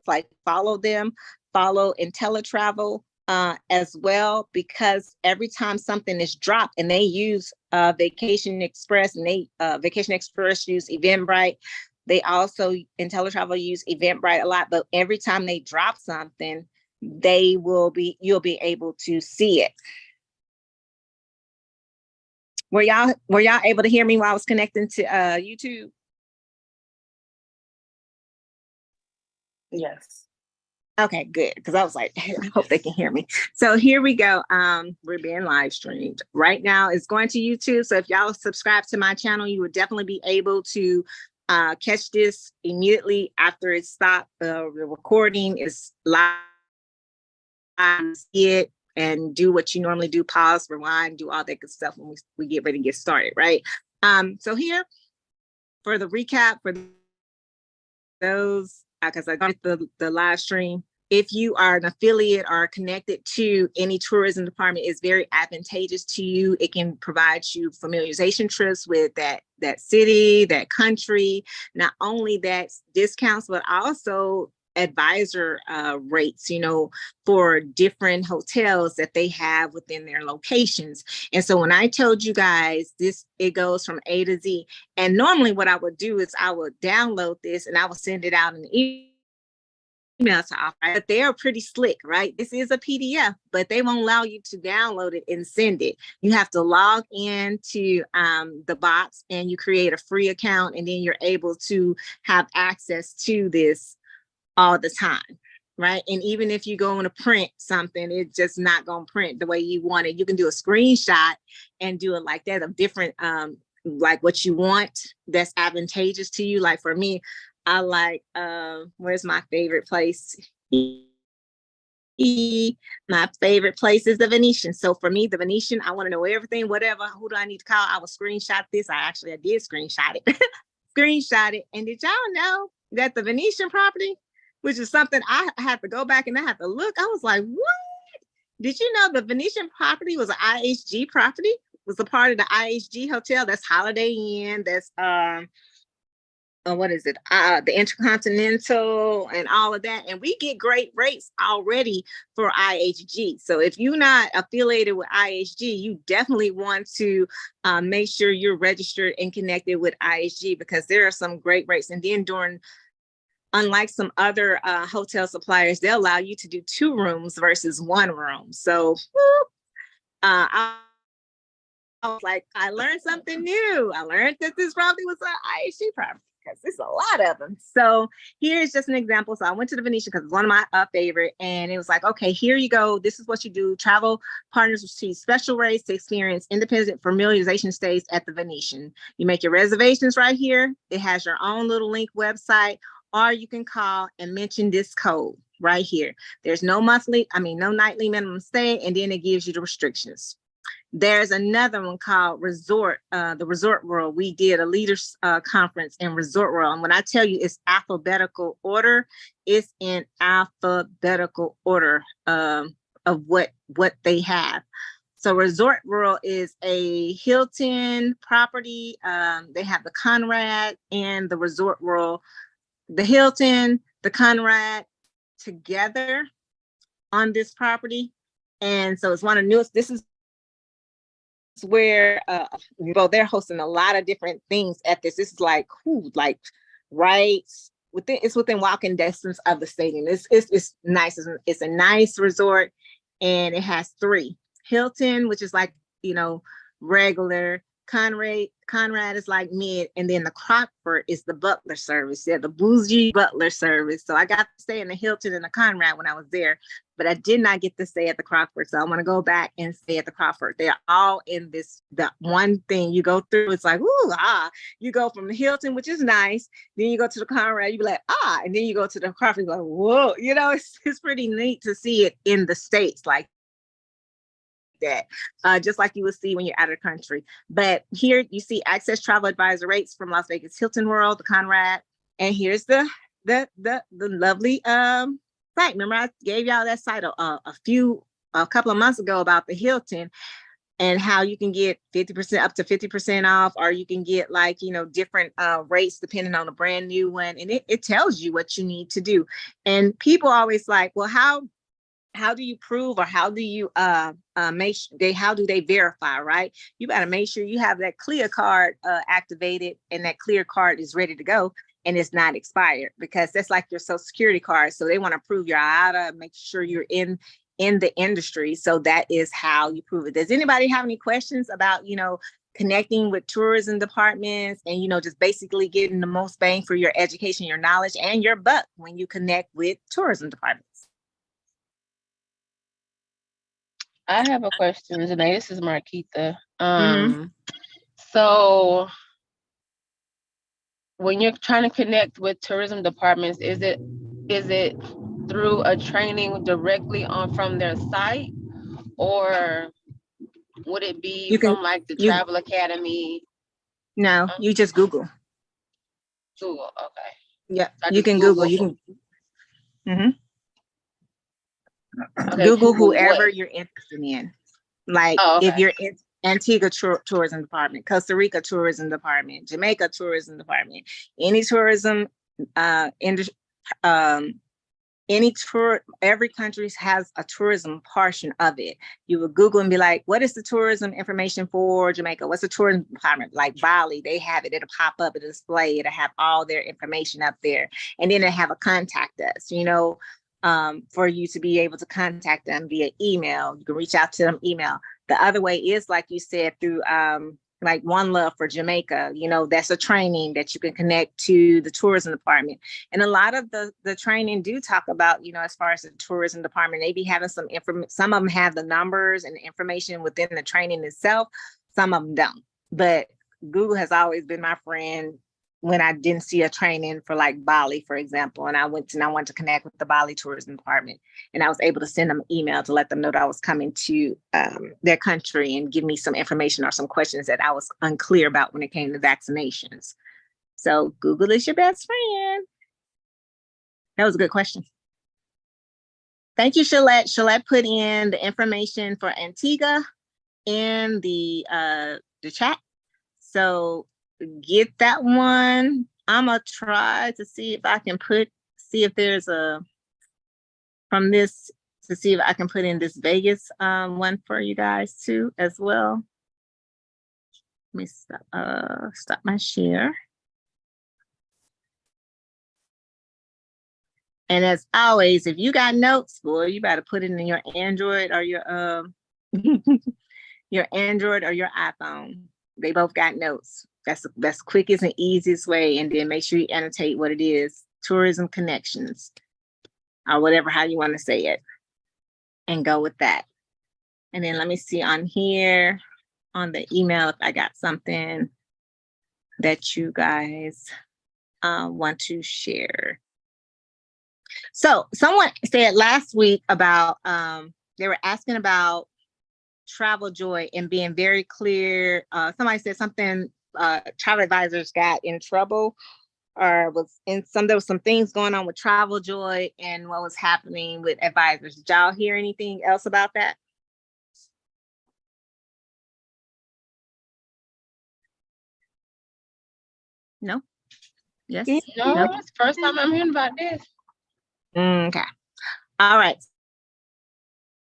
like follow them, follow IntelliTravel as well, because every time something is dropped, and they use Vacation Express, and Vacation Express use Eventbrite. They also, IntelliTravel use Eventbrite a lot, but every time they drop something, you'll be able to see it. Were y'all able to hear me while I was connecting to YouTube? Yes. Okay, good. Because I was like, I hope they can hear me. So here we go. We're being live streamed right now. It's going to YouTube. So if y'all subscribe to my channel, you would definitely be able to catch this immediately after it stopped. The recording is live. See it and do what you normally do: pause, rewind, do all that good stuff when we get ready to get started, right? So here for the recap for those, because I got the live stream. If you are an affiliate or connected to any tourism department, it's very advantageous to you. It can provide you familiarization trips with that city, that country. Not only that, discounts, but also advisor rates, for different hotels that they have within their locations. And so when I told you guys this, it goes from A to Z. And normally what I would do is I would download this and I would send it out in the email to offer, but they are pretty slick, right? This is a PDF, but they won't allow you to download it and send it. You have to log into the box and you create a free account, and then you're able to have access to this all the time, right? And even if you go to print something, it's just not going to print the way you want it. You can do a screenshot and do it like that of different, like what you want that's advantageous to you. Like for me, I like, where's my favorite place? My favorite place is the Venetian. So for me, the Venetian, I want to know everything, whatever, who do I need to call? I will screenshot this. I did screenshot it. Screenshot it. And did y'all know that the Venetian property, which is something I had to go back and I had to look. I was like, what? Did you know the Venetian property was an IHG property? Was a part of the IHG hotel. That's Holiday Inn. That's what is it? The Intercontinental and all of that. And we get great rates already for IHG. So if you're not affiliated with IHG, you definitely want to make sure you're registered and connected with IHG, because there are some great rates. And then unlike some other hotel suppliers, they'll allow you to do 2 rooms versus 1 room. So I was like, I learned something new. I learned that this probably was an IHG property, because there's a lot of them. So here's just an example. So I went to the Venetian because it's one of my favorite, and it was like, okay, here you go. This is what you do. Travel partners receive special rates to experience independent familiarization stays at the Venetian. You make your reservations right here. It has your own little link website, or you can call and mention this code right here. There's no nightly minimum stay, and then it gives you the restrictions. There's another one called Resort, the Resort World. We did a leaders conference in Resort World. And when I tell you it's alphabetical order, it's in alphabetical order of what they have. So Resort World is a Hilton property. They have the Conrad and the Resort World. The Hilton, the Conrad together on this property. And so it's one of the newest. This is where they're hosting a lot of different things at this. This is like right within, it's within walking distance of the stadium. It's nice. It's a nice resort, and it has 3. Hilton, which is like, regular. Conrad is like mid, and then the Crockford is the butler service. Yeah, the bougie butler service. So I got to stay in the Hilton and the Conrad when I was there, but I did not get to stay at the Crockford. So I want to go back and stay at the Crockford. They're all in the one thing you go through. It's like, you go from the Hilton, which is nice. Then you go to the Conrad, you be like, and then you go to the Crockford, like, whoa, it's pretty neat to see it in the States like that, just like you would see when you're out of the country. But here you see access travel advisor rates from Las Vegas Hilton World, the Conrad, and here's the lovely site. Remember I gave y'all that site a couple of months ago about the Hilton. and how you can get 50% up to 50% off, or you can get like, different rates depending on a brand new one. And it tells you what you need to do. And people always like, well, how do you prove, or how do you how do they verify, right? You got to make sure you have that clear card activated, and that clear card is ready to go and it's not expired, because that's like your social security card. So they want to prove your IATA, make sure you're in the industry. So that is how you prove it. Does anybody have any questions about, connecting with tourism departments and, just basically getting the most bang for your education, your knowledge, and your buck when you connect with tourism departments? I have a question, Janae. This is Marquita. So when you're trying to connect with tourism departments, is it through a training directly from their site, or would it be from like the Travel Academy? No, you just Google. Google, okay. Yeah, you can Google. You can. Okay, Google whoever you're interested in. Like if you're in Antigua Tourism Department, Costa Rica Tourism Department, Jamaica Tourism Department, any tourism industry, every country has a tourism portion of it. You would Google and be like, what is the tourism information for Jamaica? What's the tourism department? Like Bali, they have it. It'll pop up, it'll display, it'll have all their information up there. And then it'll have a contact us, for you to be able to contact them via email. You can reach out to them email. The other way is, like you said, through like One Love for Jamaica. That's a training that you can connect to the tourism department. And a lot of the training do talk about, as far as the tourism department, they be having some information. Some of them have the numbers and the information within the training itself. Some of them don't. But Google has always been my friend when I didn't see a training for like Bali, for example, and I wanted to connect with the Bali tourism department, and I was able to send them an email to let them know that I was coming to their country and give me some information or some questions that I was unclear about when it came to vaccinations. So Google is your best friend. That was a good question. Thank you, Shalette. Shalette put in the information for Antigua in the chat. So get that one. I'm gonna try to see if I can see if there's from this, to see if I can put in this Vegas one for you guys too as well. Let me stop my share. And as always, if you got notes, boy, you better put it in your Android or your your Android or your iPhone. They both got notes. That's the quickest and easiest way. And then make sure you annotate what it is, tourism connections, or whatever, how you want to say it, and go with that. And then let me see on here, on the email, if I got something that you guys want to share. So someone said last week about, they were asking about Travel Joy and being very clear. Somebody said something, travel advisors got in trouble, or there was some things going on with Travel Joy and what was happening with advisors. Did y'all hear anything else about that? No? Yes? No, it's the first time I'm hearing about this. Okay. All right.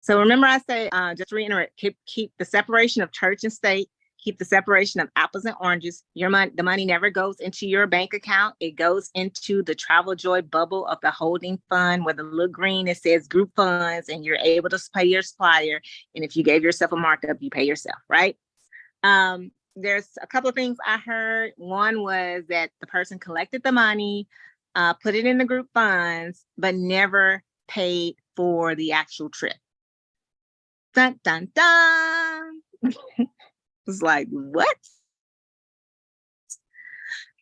So remember I say, just to reiterate, keep the separation of church and state, keep the separation of apples and oranges. The money never goes into your bank account. It goes into the Travel Joy bubble of the holding fund, where the little green, it says group funds, and you're able to pay your supplier. And if you gave yourself a markup, you pay yourself, right? There's a couple of things I heard. One was that the person collected the money, put it in the group funds, but never paid for the actual trip. Dun, dun, dun. It's like, what?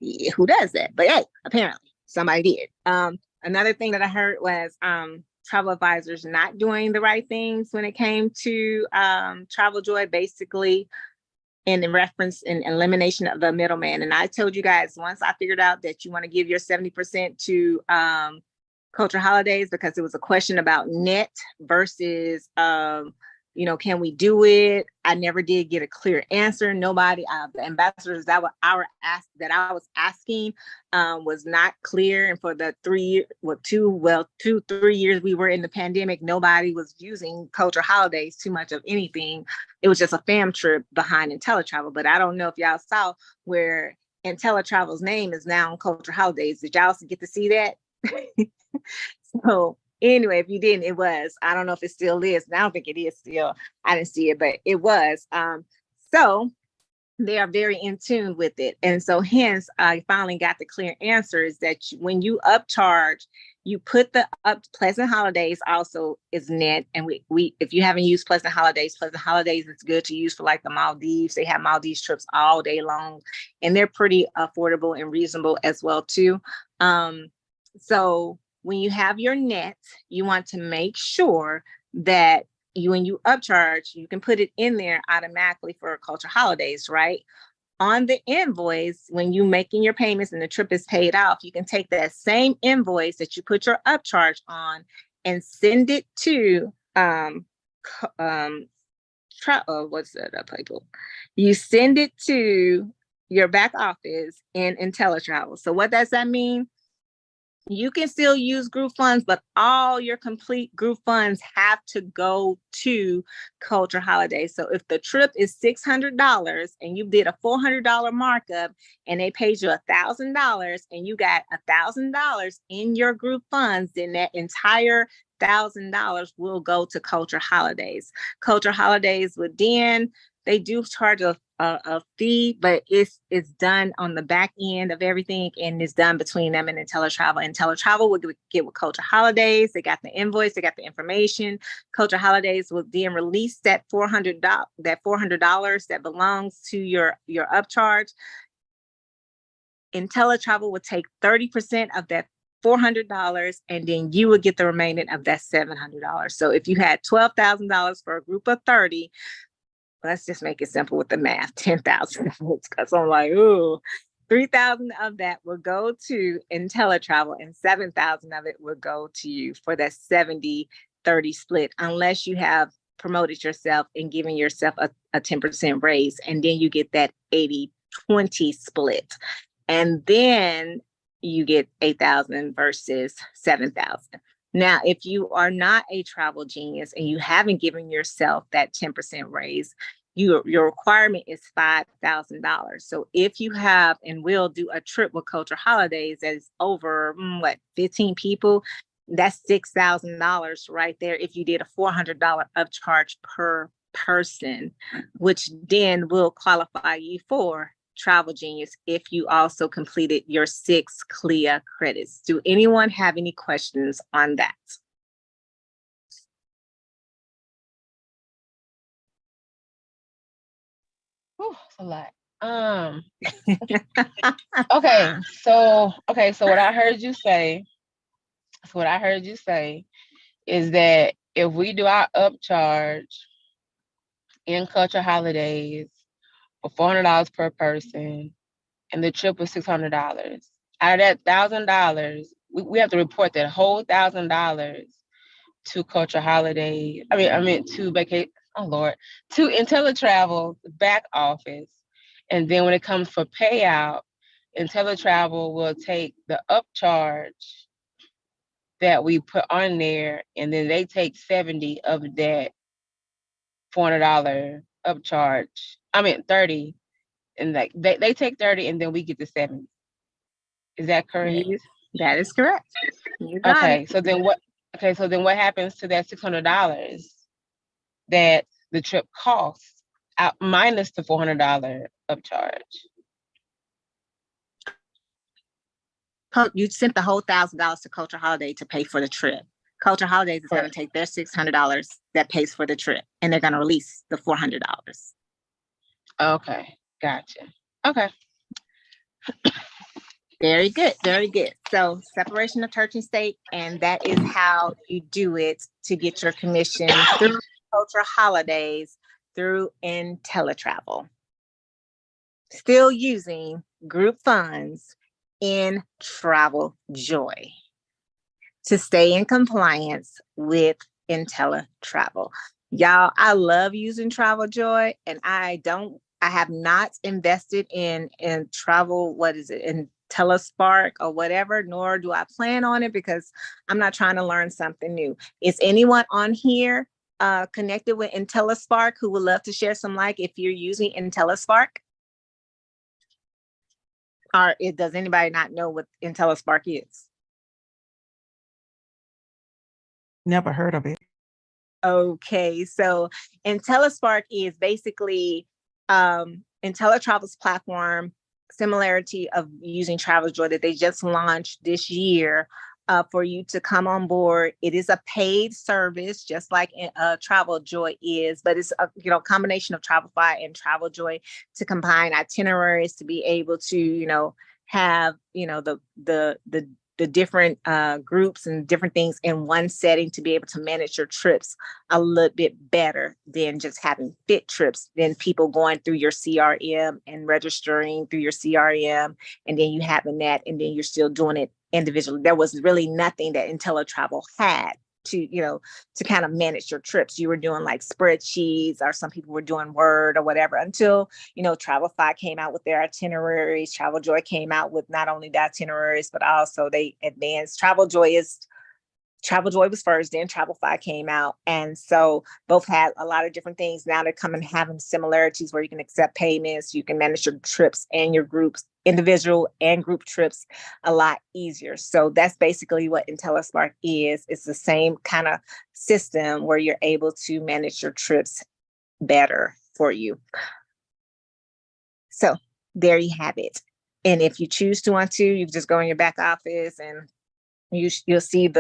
Yeah, who does that? But hey, apparently somebody did. Another thing that I heard was travel advisors not doing the right things when it came to Travel Joy, basically in reference and elimination of the middleman. And I told you guys, once I figured out that you want to give your 70% to Culture Holidays, because it was a question about net versus can we do it? I never did get a clear answer. Nobody, the ambassadors that I was asking was not clear. And for the 3 years we were in the pandemic, nobody was using culture holidays too much of anything. It was just a fam trip behind IntelliTravel. But I don't know if y'all saw where IntelliTravel's name is now on culture holidays. Did y'all get to see that? So anyway, if you didn't, it was. I don't know if it still is. I don't think it is still. I didn't see it, but it was. So they are very in tune with it. And so hence, I finally got the clear answer is that when you upcharge, you put the Pleasant Holidays also is net. And we if you haven't used Pleasant Holidays is good to use for like the Maldives. They have Maldives trips all day long, and they're pretty affordable and reasonable as well too. So when you have your net, you want to make sure that when you upcharge, you can put it in there automatically for culture holidays, right? On the invoice, when you making your payments and the trip is paid off, you can take that same invoice that you put your upcharge on and send it to what's that people? You send it to your back office in IntelliTravel. So what does that mean? You can still use group funds, but all your complete group funds have to go to culture holidays. So if the trip is $600 and you did a $400 markup and they paid you $1,000 and you got $1,000 in your group funds, then that entire $1,000 will go to culture holidays. Culture holidays would then, they do charge a fee, but it's done on the back end of everything, and it's done between them and IntelliTravel. IntelliTravel will get with culture holidays. They got the invoice, they got the information. Culture holidays will then release that $400 that belongs to your upcharge. IntelliTravel will take 30% of that $400, and then you will get the remaining of that $700. So if you had $12,000 for a group of 30, let's just make it simple with the math, $10,000, because I'm like, ooh, 3,000 of that will go to IntelliTravel and 7,000 of it will go to you for that 70-30 split, unless you have promoted yourself and given yourself a 10% raise, and then you get that 80-20 split. And then you get 8,000 versus 7,000. Now, if you are not a travel genius and you haven't given yourself that 10% raise, your requirement is $5,000. So if you have and will do a trip with culture holidays that is over 15 people, that's $6,000 right there. If you did a $400 upcharge per person, which then will qualify you for Travel Genius if you also completed your 6 CLIA credits. Do anyone have any questions on that? Whew, that's a lot. Okay, so what I heard you say, is that if we do our upcharge in culture holidays for $400 per person, and the trip was $600. Out of that $1,000, we have to report that whole $1,000 to culture holidays. I mean to vacate. Oh Lord, to IntelliTravel back office, and then when it comes for payout, IntelliTravel will take the upcharge that we put on there, and then they take 70 of that $400 upcharge. 30, and like they take 30, and then we get the 70. Is that correct? Yes, that is correct. You got okay. it. So then what happens to that $600 that the trip costs out minus the $400 upcharge? You sent the whole $1,000 to Culture Holiday to pay for the trip. Culture Holidays is going to take their $600 that pays for the trip, and they're going to release the $400. Okay, gotcha. Okay. Very good, very good. So separation of church and state, and that is how you do it to get your commission through Culture Holidays through IntelliTravel. Still using group funds in Travel Joy to stay in compliance with IntelliTravel. Y'all, I love using Travel Joy, and I have not invested in travel, what is it, in Telespark or whatever, nor do I plan on it because I'm not trying to learn something new. Is anyone on here connected with IntelliSpark who would love to share some light if you're using IntelliSpark? Or does anybody not know what IntelliSpark is? Never heard of it. Okay, so IntelliSpark is basically IntelliTravel's platform, similarity of using TravelJoy that they just launched this year for you to come on board. It is a paid service, just like TravelJoy is, but it's a combination of Travelify and TravelJoy to combine itineraries to be able to have the different groups and different things in one setting to be able to manage your trips a little bit better than just having fit trips, than people going through your CRM and registering through your CRM, and then you having that, and then you're still doing it individually. There was really nothing that IntelliTravel had to kind of manage your trips. You were doing like spreadsheets, or some people were doing Word or whatever, until Travelify came out with their itineraries. TravelJoy came out with not only the itineraries, but also they advanced. TravelJoy was first, then Travelify came out. And so both had a lot of different things. Now they're coming having similarities where you can accept payments, you can manage your trips and your groups, individual and group trips, a lot easier. So that's basically what IntelliSpark is. It's the same kind of system where you're able to manage your trips better for you. So there you have it. And if you choose to want to, you just go in your back office and you'll see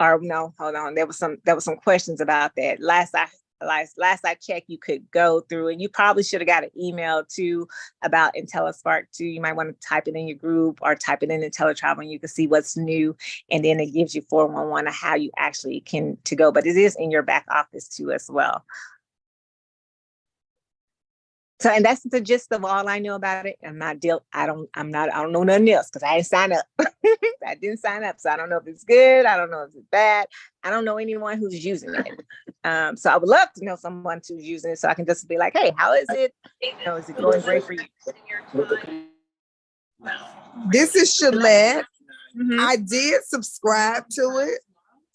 or no, hold on. There was some questions about that. Last I checked, you could go through, and you probably should have got an email too about IntelliSpark too. You might want to type it in your group or type it in IntelliTravel, and you can see what's new. And then it gives you 411 of how you actually can to go. But it is in your back office too as well. So, and that's the gist of all I know about it. I don't know nothing else because I didn't sign up. I didn't sign up. So I don't know if it's good. I don't know if it's bad. I don't know anyone who's using it. So I would love to know someone who's using it so I can just be like, hey, how is it? Is it going great for you? This is Shalette. Mm-hmm. I did subscribe to it.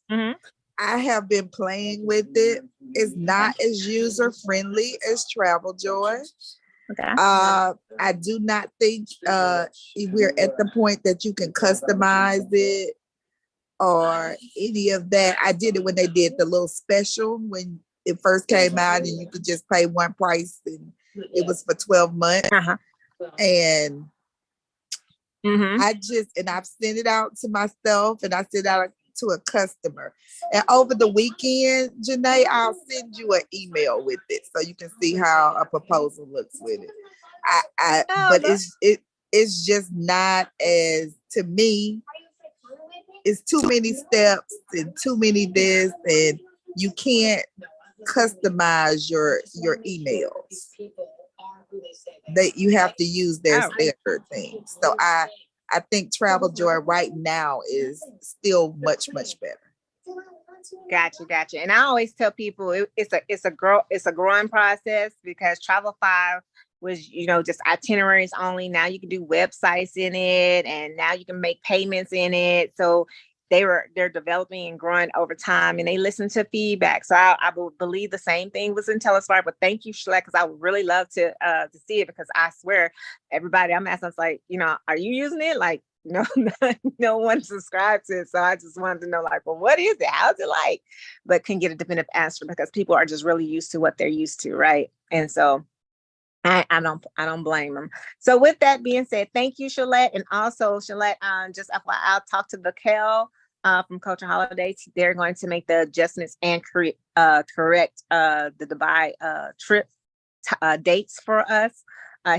Mm-hmm. I have been playing with it. It's not as user friendly as TravelJoy. Okay. I do not think we're at the point that you can customize it or any of that. I did it when they did the little special when it first came out, and you could just pay one price, and it was for 12 months. Uh-huh. And mm-hmm. I've sent it out to myself, and I sent it out to a customer. And over the weekend, Janae, I'll send you an email with it so you can see how a proposal looks with it. But it's just not as, to me, it's too many steps and too many this, and you can't customize your emails. You have to use their standard things. So I think TravelJoy right now is still much, much better. Gotcha. And I always tell people it's a growing process, because Travelify was just itineraries only. Now you can do websites in it, and now you can make payments in it. So they're developing and growing over time, and they listen to feedback. So I believe the same thing was in IntelliSpark. But thank you, Shalette, because I would really love to see it, because I swear everybody I'm asking is like, are you using it? Like, no one subscribes to it. So I just wanted to know, like, well, what is it? How's it like? But couldn't get a definitive answer because people are just really used to what they're used to, right? And so I don't blame them. So with that being said, thank you, Shalette. And also, Shalette, just FYI, I'll talk to Vaquel from Culture Holidays. They're going to make the adjustments and correct the Dubai trip dates for us.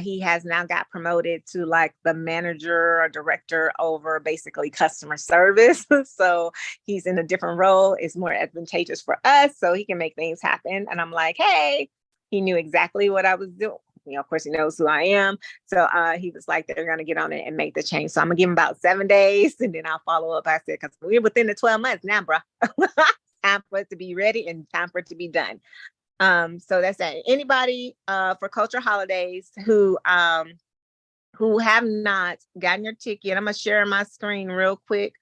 He has now got promoted to like the manager or director over basically customer service. So he's in a different role. It's more advantageous for us, so he can make things happen. And I'm like, hey, he knew exactly what I was doing. Of course, he knows who I am. So he was like, they're going to get on it and make the change. So I'm going to give him about 7 days, and then I'll follow up. I said, because we're within the 12 months now, bro. time for it to be ready and time for it to be done. So that's that. Anybody for culture holidays who have not gotten your ticket, I'm gonna share my screen real quick,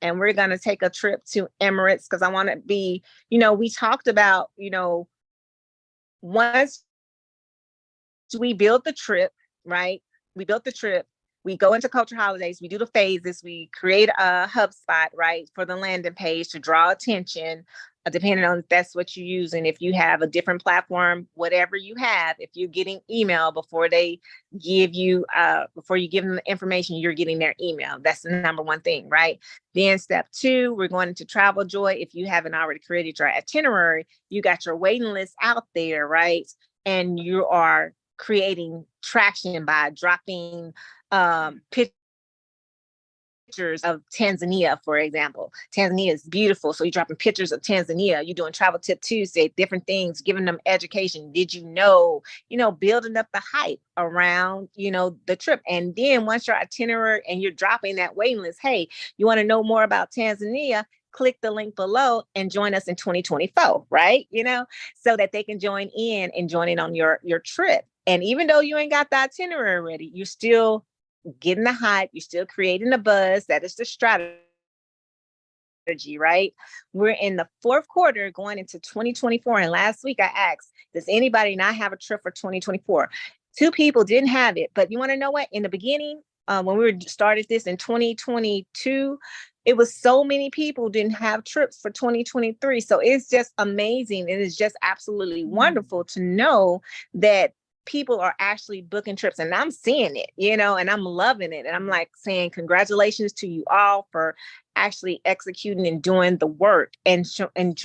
and we're gonna take a trip to Emirates because I want to be, we talked about, once we build the trip, right? We built the trip. We go into culture holidays. We do the phases. We create a hub spot, right, for the landing page to draw attention, depending on if that's what you use. And if you have a different platform, whatever you have, if you're getting email before they give you, before you give them the information, you're getting their email. That's the number one thing, right? Then step 2, we're going into Travel Joy. If you haven't already created your itinerary, you got your waiting list out there, right? And you are creating traction by dropping pictures of Tanzania, for example. Tanzania is beautiful. So you're dropping pictures of Tanzania. You're doing Travel Tip Tuesday, different things, giving them education. Did you know, building up the hype around, the trip. And then once your itinerary and you're dropping that waiting list, hey, you want to know more about Tanzania? Click the link below and join us in 2024, right? So that they can join in and join in on your trip. And even though you ain't got the itinerary ready, you're still getting the hype, you're still creating the buzz. That is the strategy, right? We're in the 4th quarter going into 2024. And last week I asked, does anybody not have a trip for 2024? 2 people didn't have it. But you want to know what? In the beginning, when we started this in 2022, it was so many people didn't have trips for 2023. So it's just amazing. It is just absolutely wonderful to know that people are actually booking trips, and I'm seeing it, and I'm loving it. And I'm like saying, congratulations to you all for actually executing and doing the work and showing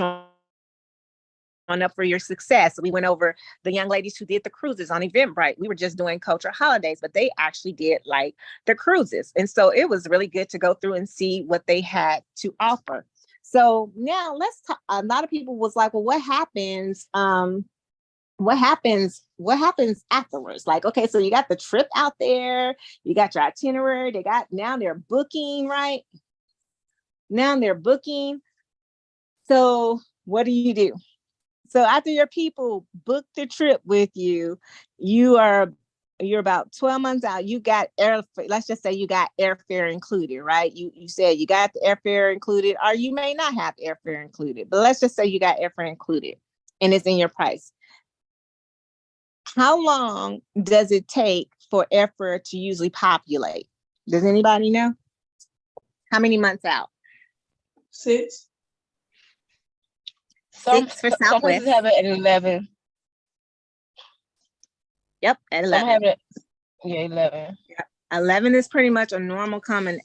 up for your success. We went over the young ladies who did the cruises on Eventbrite. We were just doing culture holidays, but they actually did like the cruises. And so it was really good to go through and see what they had to offer. So now let's talk. A lot of people was like, well, what happens afterwards? Like, okay, so you got the trip out there, you got your itinerary, now they're booking, right? Now they're booking. So what do you do? So after your people book the trip with you, you're about 12 months out. You got let's just say you got airfare included, right? You said you got the airfare included, or you may not have airfare included, but let's just say you got airfare included and it's in your price. How long does it take for airfare to usually populate? Does anybody know? How many months out? 6. 6 for Some Southwest. places have it at 11. Yep, at 11. Some have it, 11. 11 is pretty much a normal common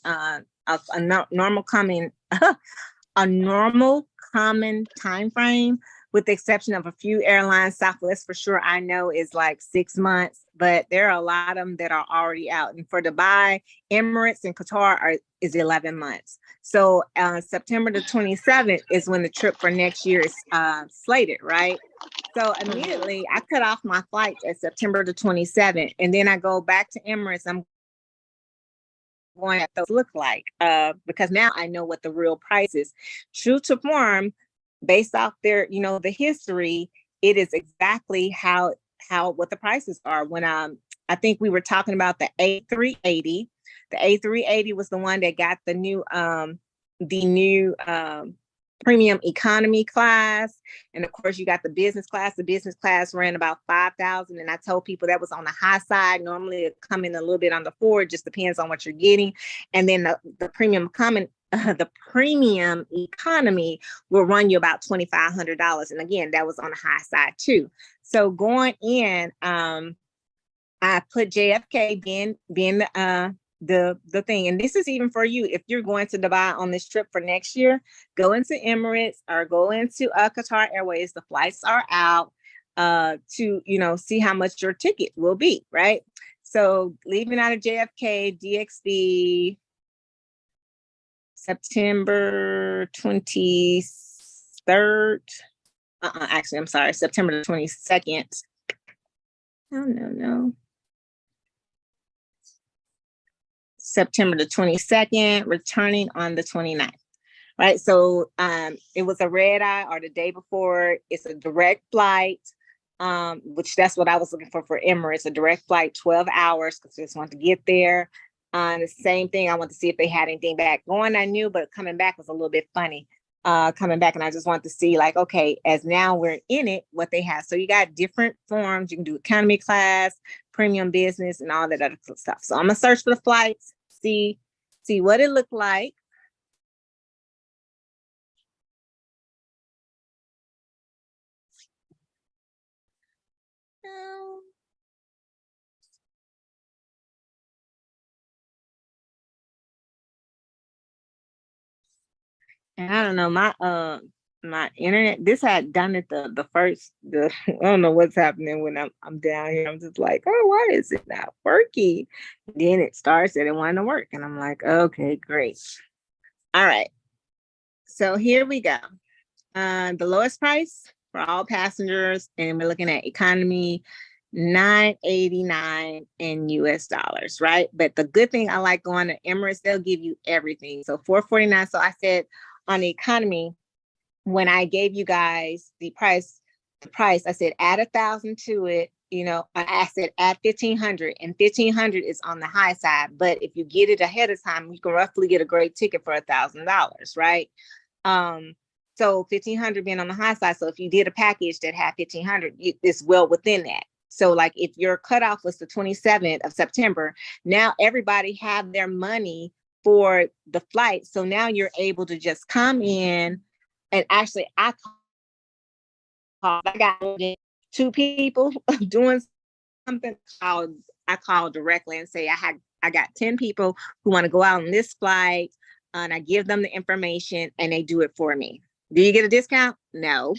time frame, with the exception of a few airlines. Southwest for sure I know is like 6 months, but there are a lot of them that are already out. And for Dubai, Emirates, and Qatar is 11 months. So September the 27th is when the trip for next year is slated, right? So immediately I cut off my flights at September the 27th, and then I go back to Emirates. I'm going at those look like, because now I know what the real price is. True to form, based off their, the history, it is exactly how what the prices are. When I think we were talking about the A380. The A380 was the one that got the new premium economy class. And of course you got the business class. The business class ran about $5,000. And I told people that was on the high side. Normally it come in a little bit on the floor. It just depends on what you're getting. And then the premium economy will run you about $2,500. And again, that was on the high side too. So going in, I put JFK being the thing. And this is even for you. If you're going to Dubai on this trip for next year, go into Emirates or go into Qatar Airways. The flights are out to, see how much your ticket will be, right? So leaving out of JFK, DXB, September 23rd. Actually, I'm sorry, September the 22nd. No. September the 22nd, returning on the 29th. right? So it was a red eye or the day before. It's a direct flight, which that's what I was looking for Emirates, a direct flight, 12 hours, because I just want to get there. The same thing, I want to see if they had anything back. Going, I knew, but coming back was a little bit funny. Coming back, and I just want to see, like, okay, as now we're in it, what they have. So you got different forms. You can do economy class, premium business, and all that other stuff. So I'm gonna search for the flights, see what it looked like. And I don't know, my internet, this had done it the first, I don't know what's happening when I'm down here. I'm just like, oh, why is it not working? Then it starts and it wanted to work. And I'm like, okay, great. All right. So here we go. The lowest price for all passengers, and we're looking at economy, $989 in US dollars, right? But the good thing, I like going to Emirates, they'll give you everything. So $449. So I said on the economy, when I gave you guys the price, I said add 1,000 to it. I said add 1,500, and 1,500 is on the high side. But if you get it ahead of time, you can roughly get a great ticket for $1,000, right? So 1,500 being on the high side. So if you did a package that had 1,500, it's well within that. So like if your cutoff was the 27th of September, now everybody have their money for the flight. So now you're able to just come in, and actually I got 2 people doing something. I called directly and say I got 10 people who want to go out on this flight, and I give them the information and they do it for me. Do you get a discount? No,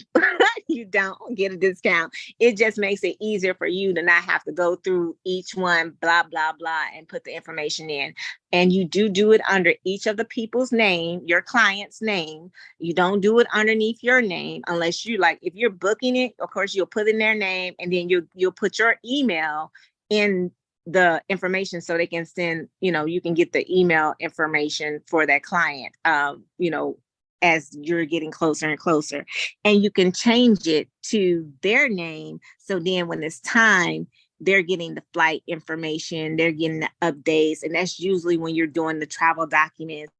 you don't get a discount. It just makes it easier for you to not have to go through each one, blah, blah, blah, and put the information in. And you do it under each of the people's name, your client's name. You don't do it underneath your name unless you like, if you're booking it, of course, you'll put in their name, and then you'll put your email in the information so they can send, you can get the email information for that client, as you're getting closer and closer, and you can change it to their name. So then when it's time, they're getting the flight information, they're getting the updates. And that's usually when you're doing the travel documents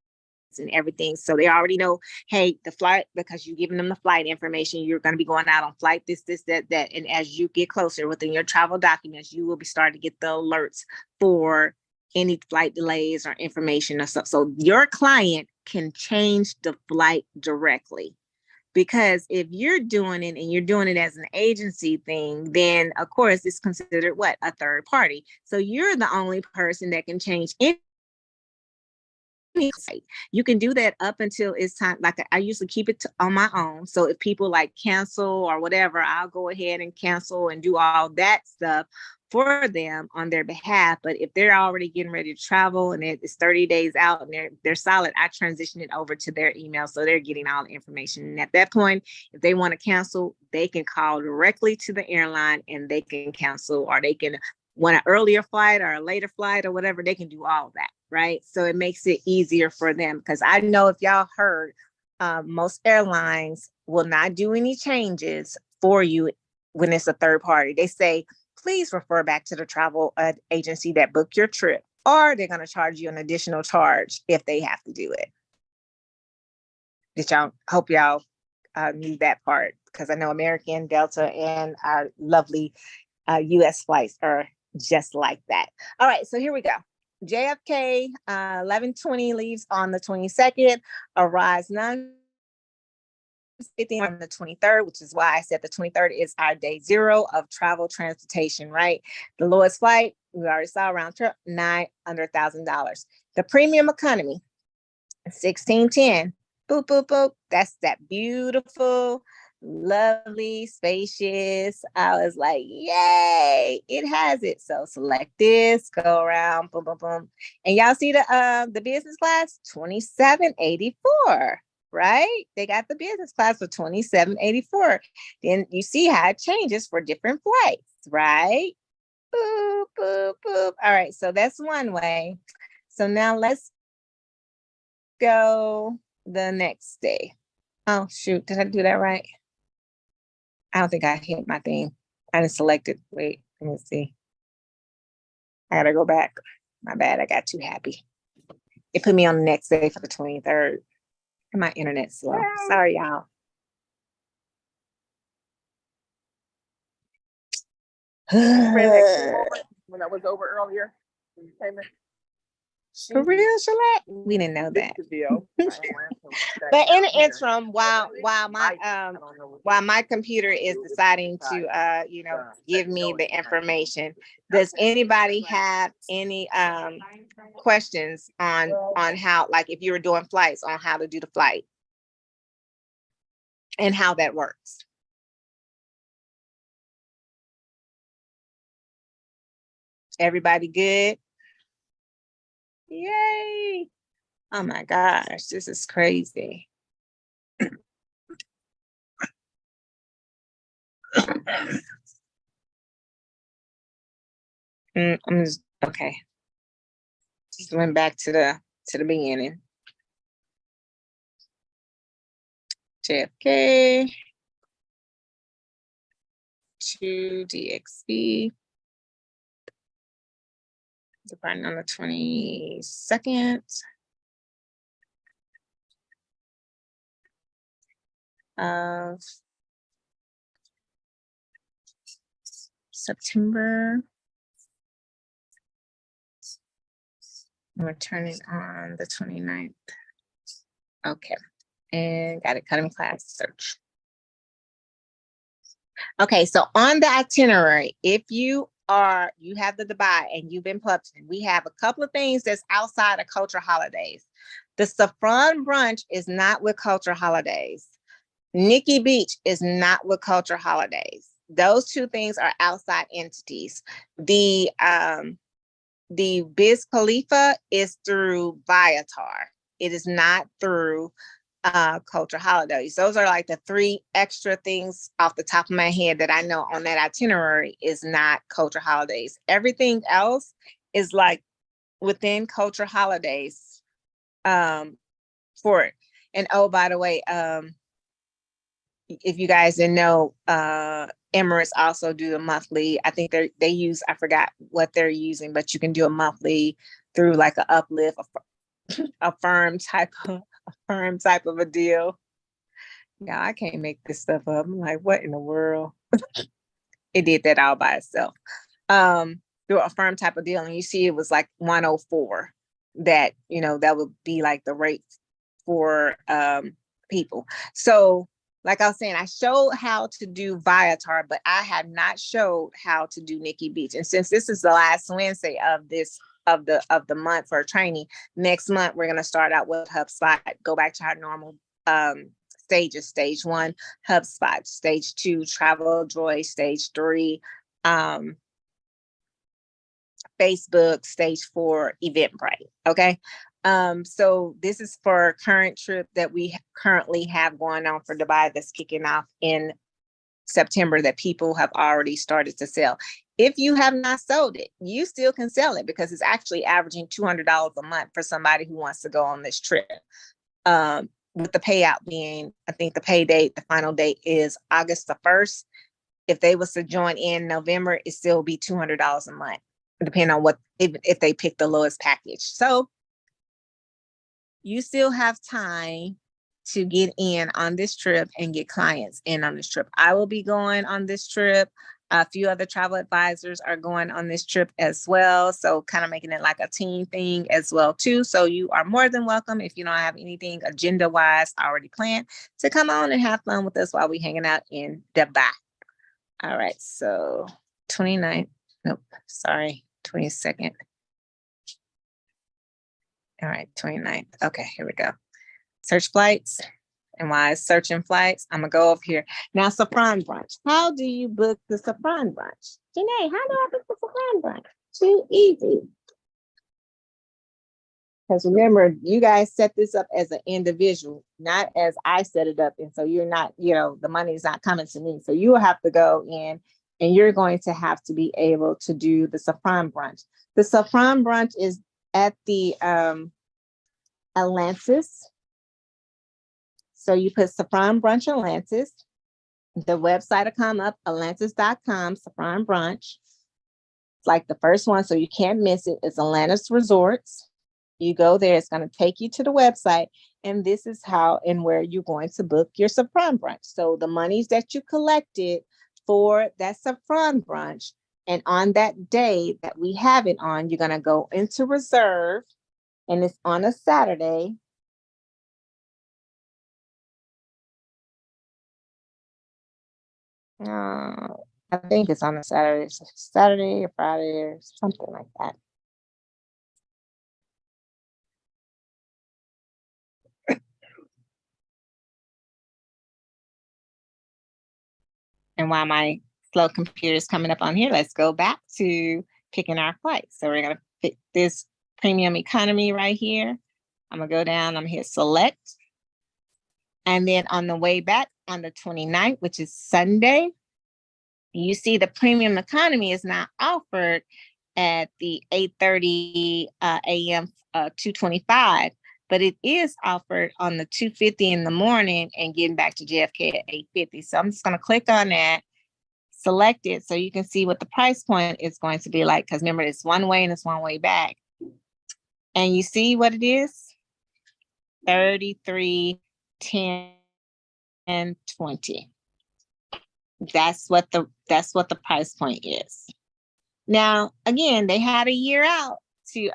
and everything. So they already know, hey, the flight, because you're giving them the flight information, you're going to be going out on flight, this, that. And as you get closer within your travel documents, you will be starting to get the alerts for any flight delays or information or stuff. So your client can change the flight directly. Because if you're doing it and you're doing it as an agency thing, then of course it's considered what? A third party. So you're the only person that can change any. You can do that up until it's time. Like I usually keep it on my own. So if people like cancel or whatever, I'll go ahead and cancel and do all that stuff for them on their behalf. But if they're already getting ready to travel and it's 30 days out and they're solid, I transition it over to their email. So they're getting all the information. And at that point, if they want to cancel, they can call directly to the airline and they can cancel, or they can want an earlier flight or a later flight or whatever. They can do all that. Right. So it makes it easier for them, because I know if y'all heard, most airlines will not do any changes for you when it's a third party. They say, please refer back to the travel agency that booked your trip, or they're going to charge you an additional charge if they have to do it. Did y'all, hope y'all knew that part, because I know American, Delta, and our lovely US flights are just like that. All right, so here we go. JFK 11:20 leaves on the 22nd, arrives 9:50 on the 23rd, which is why I said the 23rd is our day 0 of travel transportation, right? The lowest flight, we already saw, around trip, under $1,000. The premium economy, 1610. Boop, boop, boop. That's that beautiful, lovely, spacious. I was like, yay, it has it. So select this, go around, boom, boom, boom. And y'all see the business class, $27.84, right? They got the business class for $27.84. Then you see how it changes for different flights, right? Boop, boop, boop. All right, so that's one way. So now let's go the next day. Oh, shoot. Did I do that right? I don't think I hit my thing. I didn't select it. Wait, let me see. I gotta go back. My bad. I got too happy. It put me on the next day for the 23rd. And my internet's slow. Sorry, y'all. When I was over earlier. when you came in. For real, Shalette? We didn't know that. Big deal. But in the interim, while my computer is deciding to give me the information, does anybody have any questions on how, like, if you were doing flights, on how to do the flight and how that works? Everybody good? Yay! Oh my gosh, this is crazy. I'm just okay. Just went back to the beginning. JFK to DXB. Departing on the 22nd of September. Returning on the 29th. Okay. And got economy class search. Okay, so on the itinerary, if you have the Dubai and you've been publishing, we have a couple of things that's outside of culture holidays. The Saffron brunch is not with culture holidays. Nikki Beach is not with culture holidays. Those two things are outside entities. The Biz Khalifa is through Viator. It is not through culture holidays. Those are like the three extra things off the top of my head that I know on that itinerary is not culture holidays. Everything else is like within culture holidays for it. And oh, by the way, if you guys didn't know, Emirates also do a monthly. I think they use, I forgot what they're using, but you can do a monthly through like a uplift, a firm type of a deal. Yeah, I can't make this stuff up. I'm like, what in the world? It did that all by itself. Through a firm type of deal, and you see it was like 104. That that would be like the rate for people. So, like I was saying, I showed how to do Viator, but I have not showed how to do Nikki Beach. And since this is the last Wednesday of the month for training, next month we're gonna start out with HubSpot, go back to our normal stages. Stage 1, HubSpot. Stage 2, Travel Joy. Stage 3, Facebook. Stage 4, Eventbrite. Okay. So this is for a current trip that we currently have going on for Dubai that's kicking off in September that people have already started to sell. If you have not sold it, you still can sell it because it's actually averaging $200 a month for somebody who wants to go on this trip. With the payout being, I think the pay date, the final date is August the 1st. If they was to join in November, it still be $200 a month, depending on if they pick the lowest package. So you still have time to get in on this trip and get clients in on this trip. I will be going on this trip. A few other travel advisors are going on this trip as well. So kind of making it like a team thing as well too. So you are more than welcome, if you don't have anything agenda wise already planned, to come on and have fun with us while we hanging out in Dubai. All right. So 29th. Nope. Sorry. 22nd. All right. 29th. Okay. Here we go. Search flights. And while it's searching flights, I'm gonna go over here. Now, Saffron brunch. How do you book the Saffron brunch? Janae, how do I book the Saffron brunch? Too easy. Because remember, you guys set this up as an individual, not as I set it up. And so you're not, the money's not coming to me. So you will have to go in and you're going to have to be able to do the Saffron brunch. The Saffron brunch is at the Atlantis So you put Saffron Brunch Atlantis. The website will come up, atlantis.com, Saffron Brunch. It's like the first one, so you can't miss it. It's Atlantis Resorts. You go there, it's going to take you to the website, and this is how and where you're going to book your Saffron Brunch. So the monies that you collected for that Saffron Brunch, and on that day that we have it on, you're going to go into reserve, and it's on a Saturday. I think it's on a Saturday or Friday or something like that. And while my slow computer is coming up on here, let's go back to picking our flight. So we're gonna pick this premium economy right here. I'm gonna go down, I'm gonna hit select. And then on the way back on the 29th, which is Sunday, you see the premium economy is not offered at the 8:30 a.m. 225, but it is offered on the 2:50 in the morning and getting back to JFK at 8:50. So I'm just going to click on that, select it, so you can see what the price point is going to be like, because remember, it's one way and it's one way back. And you see what it is? 33, 10, and 20. That's what the price point is. Now, again, they had a year out to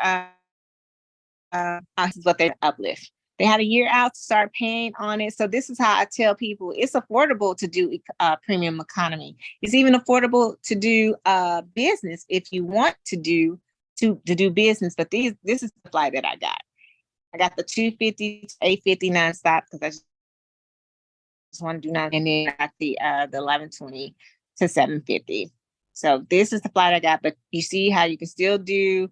this is what they uplift. They had a year out to start paying on it. So this is how I tell people it's affordable to do premium economy. It's even affordable to do business if you want to do business. But this is the flight that I got. I got the 250 to 850 nonstop because I just want to do none, and then I got the 1120 to 750. So this is the flight I got, but you see how you can still do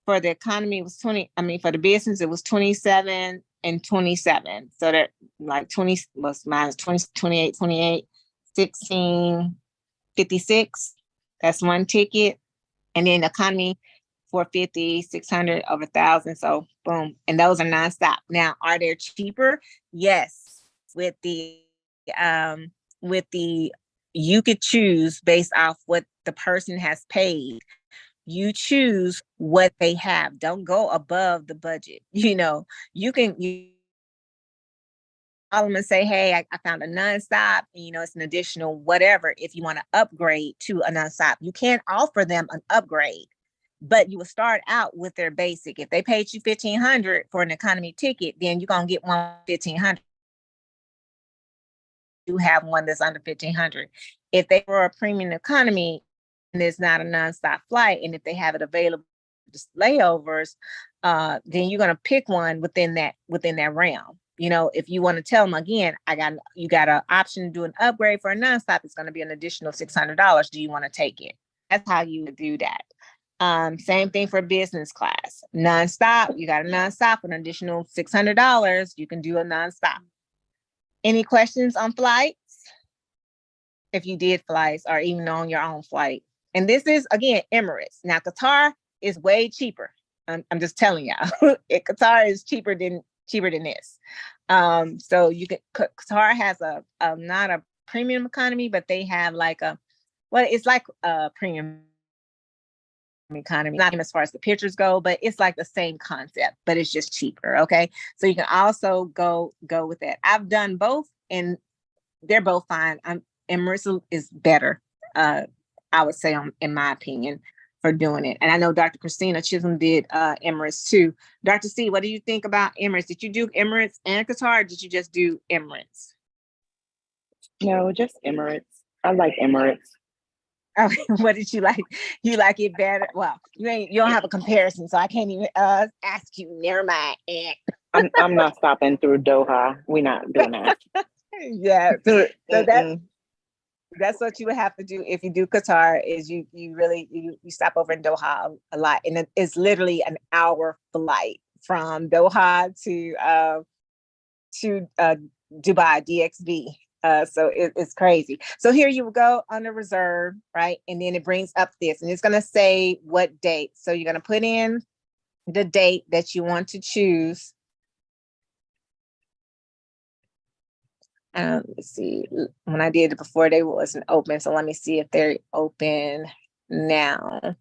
for the economy. It was 20. I mean, for the business, it was 27 and 27. So that like 20 was minus 20, 28, 28, 16, 56. That's one ticket. And then economy 450, 600, over 1,000. So boom. And those are nonstop. Now, are they cheaper? Yes. With the you could choose based off what the person has paid. You choose what they have. Don't go above the budget. You know, you call them and say, hey, I found a nonstop, you know, it's an additional whatever. If you want to upgrade to a nonstop, you can't offer them an upgrade, but you will start out with their basic. If they paid you $1,500 for an economy ticket, then you're going to get one $1,500. You have one that's under $1,500. If they were a premium economy and there's not a nonstop flight, and if they have it available just layovers, then you're gonna pick one within that realm. You know, if you want to tell them again, you got an option to do an upgrade for a nonstop, it's going to be an additional $600. Do you want to take it? That's how you would do that. Same thing for business class. Nonstop, you got a nonstop, an additional $600. You can do a nonstop. Any questions on flights? If you did flights or even on your own flight. And this is, again, Emirates. Now, Qatar is way cheaper. I'm just telling y'all. Qatar is cheaper than this. So you can, Qatar has a not a premium economy, but they have like it's like a premium economy, not as far as the pictures go, but it's like the same concept, but it's just cheaper. Okay. So you can also go with that. I've done both and they're both fine. Emirates is better, I would say, in my opinion, for doing it. And I know Dr. Christina Chisholm did Emirates too. Dr. C, what do you think about Emirates? Did you do Emirates and Qatar, or did you just do Emirates? No, just Emirates. I like Emirates. Oh, what did you like? You like it better? Well, you don't have a comparison, so I can't even ask you. Never mind. I'm not stopping through Doha. We're not doing that. Yeah. So that's what you would have to do if you do Qatar. Is you stop over in Doha a lot, and it's literally an hour flight from Doha to Dubai DXB. So it's crazy. So here you will go on the reserve, right? And then it brings up this, and it's going to say what date. So you're going to put in the date that you want to choose. Let's see. When I did it before, they wasn't open. So let me see if they're open now.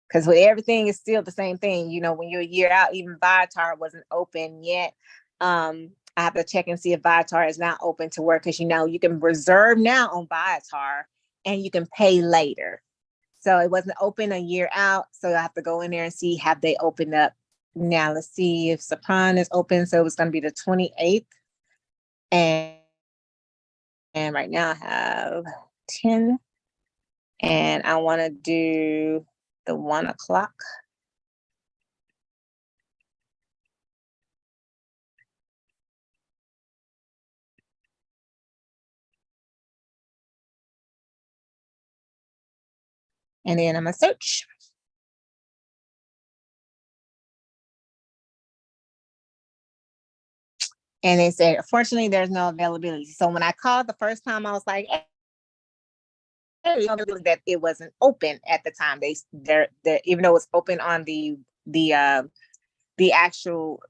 Because with everything is still the same thing. You know, when you're a year out, even Viator wasn't open yet. I have to check and see if Viator is now open to work, because you know you can reserve now on Viator and you can pay later. So it wasn't open a year out. So I have to go in there and see have they opened up. Now let's see if Sopran is open. So it's going to be the 28th. And right now I have 10. And I want to do the 1 o'clock. And then I'm gonna search. And they said, unfortunately, there's no availability. So when I called the first time, I was like, hey, that it wasn't open at the time. They're even though it's open on the actual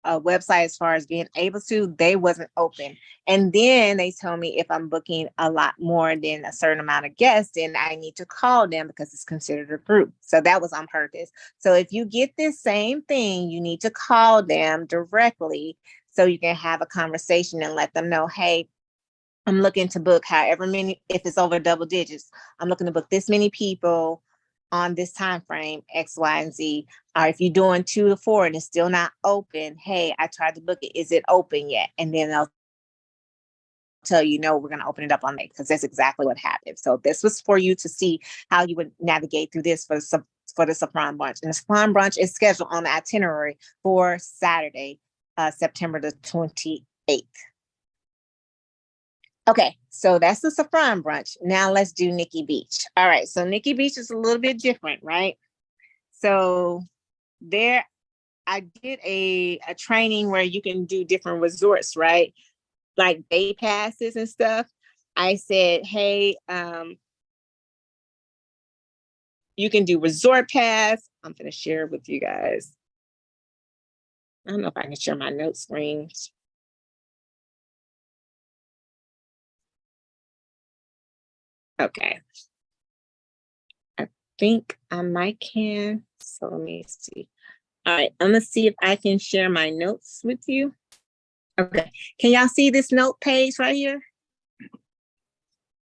website as far as being able to, they wasn't open. And then they told me if I'm booking a lot more than a certain amount of guests, then I need to call them because it's considered a group. So that was on purpose. So if you get this same thing, you need to call them directly so you can have a conversation and let them know, hey, I'm looking to book however many, if it's over double digits, I'm looking to book this many people on this time frame, X, Y, and Z. Or if you're doing 2 to 4 and it's still not open, hey, I tried to book it. Is it open yet? And then they'll tell you, no, we're going to open it up on May, because that's exactly what happened. So this was for you to see how you would navigate through this for the Sopran brunch. And the Sopran brunch is scheduled on the itinerary for Saturday, September the 28th. Okay, so that's the Sopran brunch. Now let's do Nikki Beach. All right, so Nikki Beach is a little bit different, right? So there, I did a training where you can do different resorts, right? Like day passes and stuff. I said, hey, you can do resort pass. I'm gonna share with you guys. I don't know if I can share my note screens. Okay. I think I might can. So let me see. All right, I'm gonna see if I can share my notes with you. Okay, can y'all see this note page right here?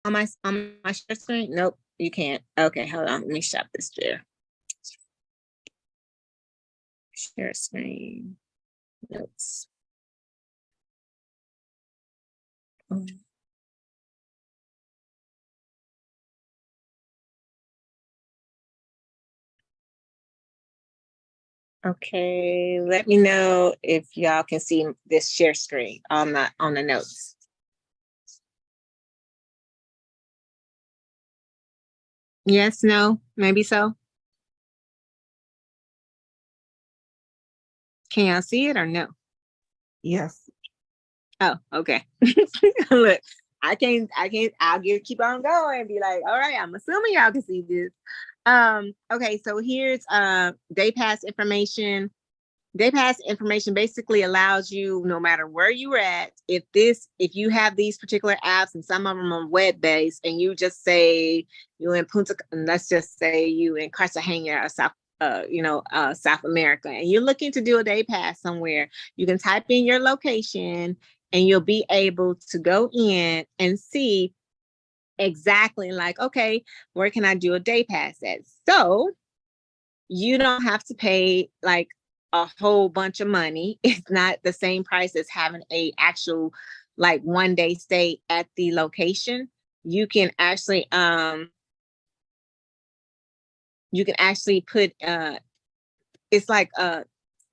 On my share screen? Nope, you can't. Okay, hold on, let me stop this share. Share screen, notes. Okay, let me know if y'all can see this share screen on the notes. Yes, no, maybe so. Can y'all see it or no? Yes. Oh, okay. Look, I'll keep on going and be like, all right, I'm assuming y'all can see this. Okay, so here's day pass information. Day pass information basically allows you, no matter where you're at, if you have these particular apps, and some of them are web-based, and you just say you're in let's just say you in Cartagena or South America, and you're looking to do a day pass somewhere, you can type in your location and you'll be able to go in and see exactly like, okay, where can I do a day pass at? So you don't have to pay like a whole bunch of money. It's not the same price as having a actual like 1-day stay at the location. You can actually put it's like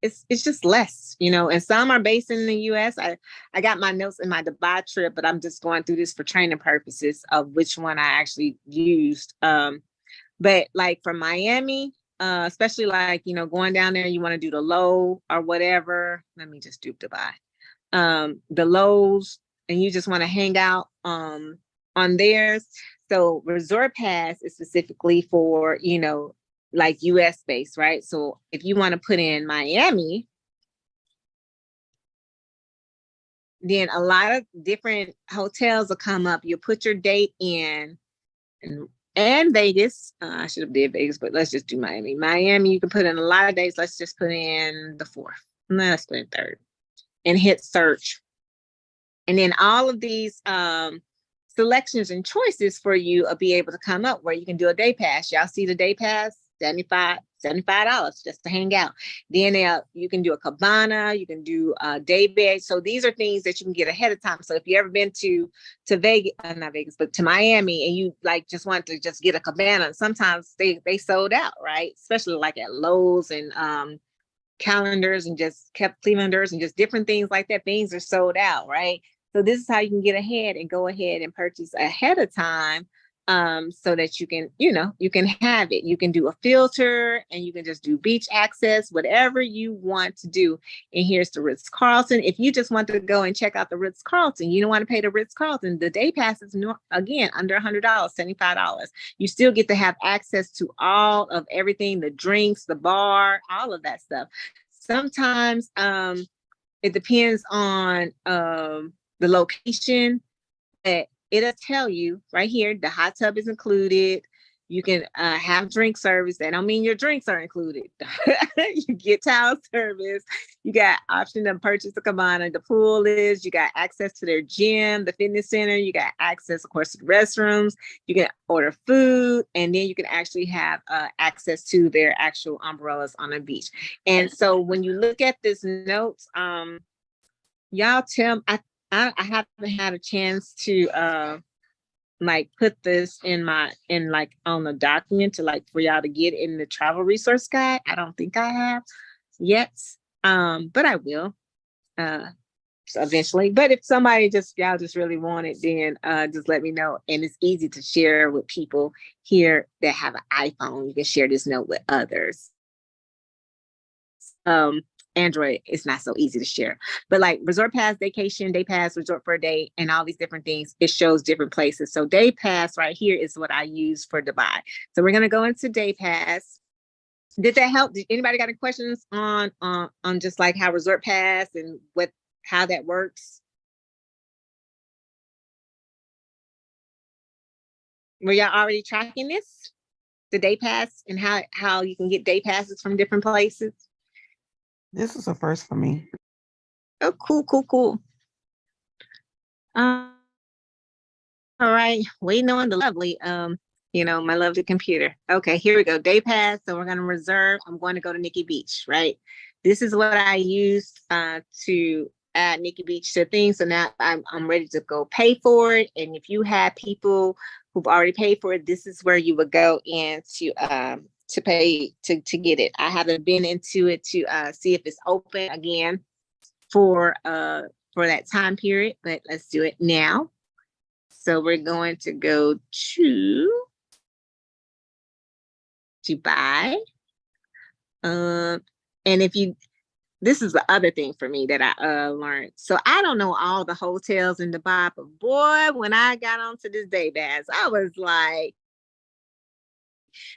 it's just less, and some are based in the US. I got my notes in my Dubai trip, but I'm just going through this for training purposes of which one I actually used. But like for Miami, especially like, going down there, you want to do the low or whatever. Let me just do Dubai. The lows, and you just want to hang out on theirs. So Resort Pass is specifically for, like US based, right? So if you want to put in Miami, then a lot of different hotels will come up. You put your date in, and Vegas. I should have did Vegas, but let's just do Miami. Miami, you can put in a lot of dates. Let's just put in the 4th. No, let's put in 3rd and hit search. And then all of these selections and choices for you will be able to come up where you can do a day pass. Y'all see the day pass? $75 just to hang out. Then you can do a cabana, you can do a day bed. So these are things that you can get ahead of time. So if you ever been to Vegas, not Vegas, but to Miami, and you like just want to just get a cabana, sometimes they sold out, right? Especially like at Lowe's and calendars and just kept Clevelanders and just different things like that. Things are sold out, right? So this is how you can get ahead and go ahead and purchase ahead of time, so that you can, you can have it. You can do a filter and you can just do beach access, whatever you want to do. And here's the Ritz-Carlton. If you just want to go and check out the Ritz-Carlton, you don't want to pay the Ritz-Carlton, the day pass is again under $100, $75. You still get to have access to all of everything, the drinks, the bar, all of that stuff. Sometimes it depends on the location, but it'll tell you right here, the hot tub is included. You can have drink service. That don't mean your drinks are included. You get towel service. You got option to purchase a cabana. The pool is, you got access to their gym, the fitness center. You got access, of course, to the restrooms. You can order food, and then you can actually have access to their actual umbrellas on the beach. And so when you look at this notes, y'all tell, I haven't had a chance to like put this in like on the document to like for y'all to get in the travel resource guide. I don't think I have yet, but I will eventually. But if somebody y'all just really want it, then just let me know. And it's easy to share with people here that have an iPhone. You can share this note with others. Android is not so easy to share, but like resort pass, vacation, day pass, resort for a day, and all these different things, it shows different places. So day pass right here is what I use for Dubai. So we're going to go into day pass. Did that help? Did anybody got any questions on just like how resort pass and how that works? Were y'all already tracking this, the day pass, and how you can get day passes from different places? This is a first for me. Oh, cool. All right, waiting on the lovely, my lovely computer. Okay, here we go. Day pass. So we're going to reserve. I'm going to go to Nikki Beach, right? This is what I used to add Nikki Beach to things. So now I'm ready to go pay for it. And if you have people who've already paid for it, this is where you would go in to pay to get it. I haven't been into it to see if it's open again for that time period, but let's do it now. So we're going to go to Dubai. And this is the other thing for me that I learned. So I don't know all the hotels in Dubai, but boy, when I got onto this day pass, I was like,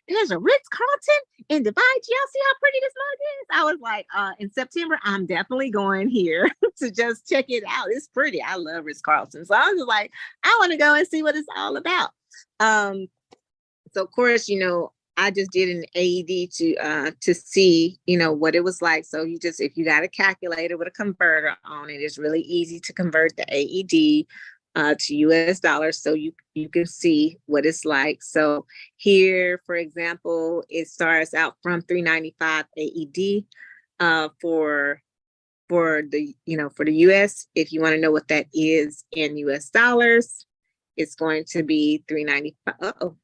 there's a Ritz-Carlton in Dubai. Do y'all see how pretty this mug is? I was like, in September, I'm definitely going here to just check it out. It's pretty. I love Ritz-Carlton. So I was like, I want to go and see what it's all about. So of course, I just did an AED to see, what it was like. So if you got a calculator with a converter on it, it's really easy to convert the AED to US dollars, so you can see what it's like. So here, for example, it starts out from $395 AED for the for the US. If you want to know what that is in US dollars, it's going to be $395.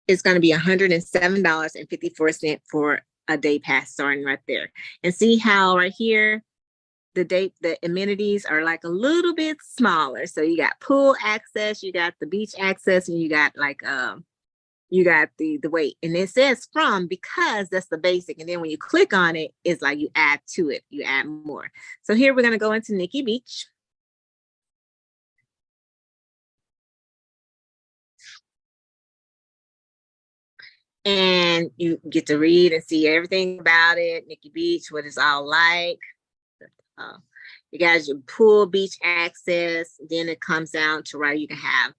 It's going to be $107.54 for a day pass, starting right there. And see how right here the amenities are like a little bit smaller. So you got pool access, you got the beach access, and you got like you got the weight. And it says from, because that's the basic. And then when you click on it, it's like you add to it, you add more. So here we're going to go into Nikki Beach. And you get to read and see everything about it. Nikki Beach, what it's all like. You got your pool, beach access. Then it comes down to where you can have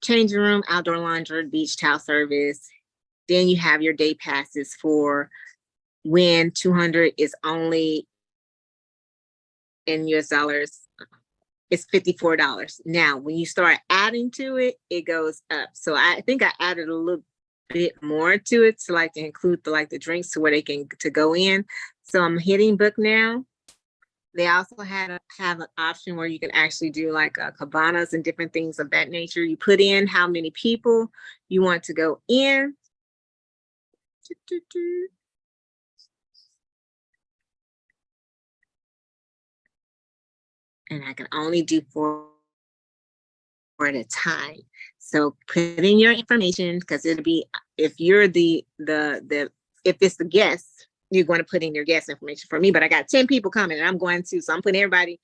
changing room, outdoor laundry, beach towel service. Then you have your day passes for when 200 is only in US dollars. It's $54. Now, when you start adding to it, it goes up. So I think I added a little bit more to it to like to include the drinks to where they can to go in. So I'm hitting book now. They also have an option where you can actually do like cabanas and different things of that nature. You put in how many people you want to go in. And I can only do 4 at a time. So put in your information because it'll be, if you're if it's the guest, you're going to put in your guest information for me. But I got 10 people coming and I'm going to, so I'm putting everybody,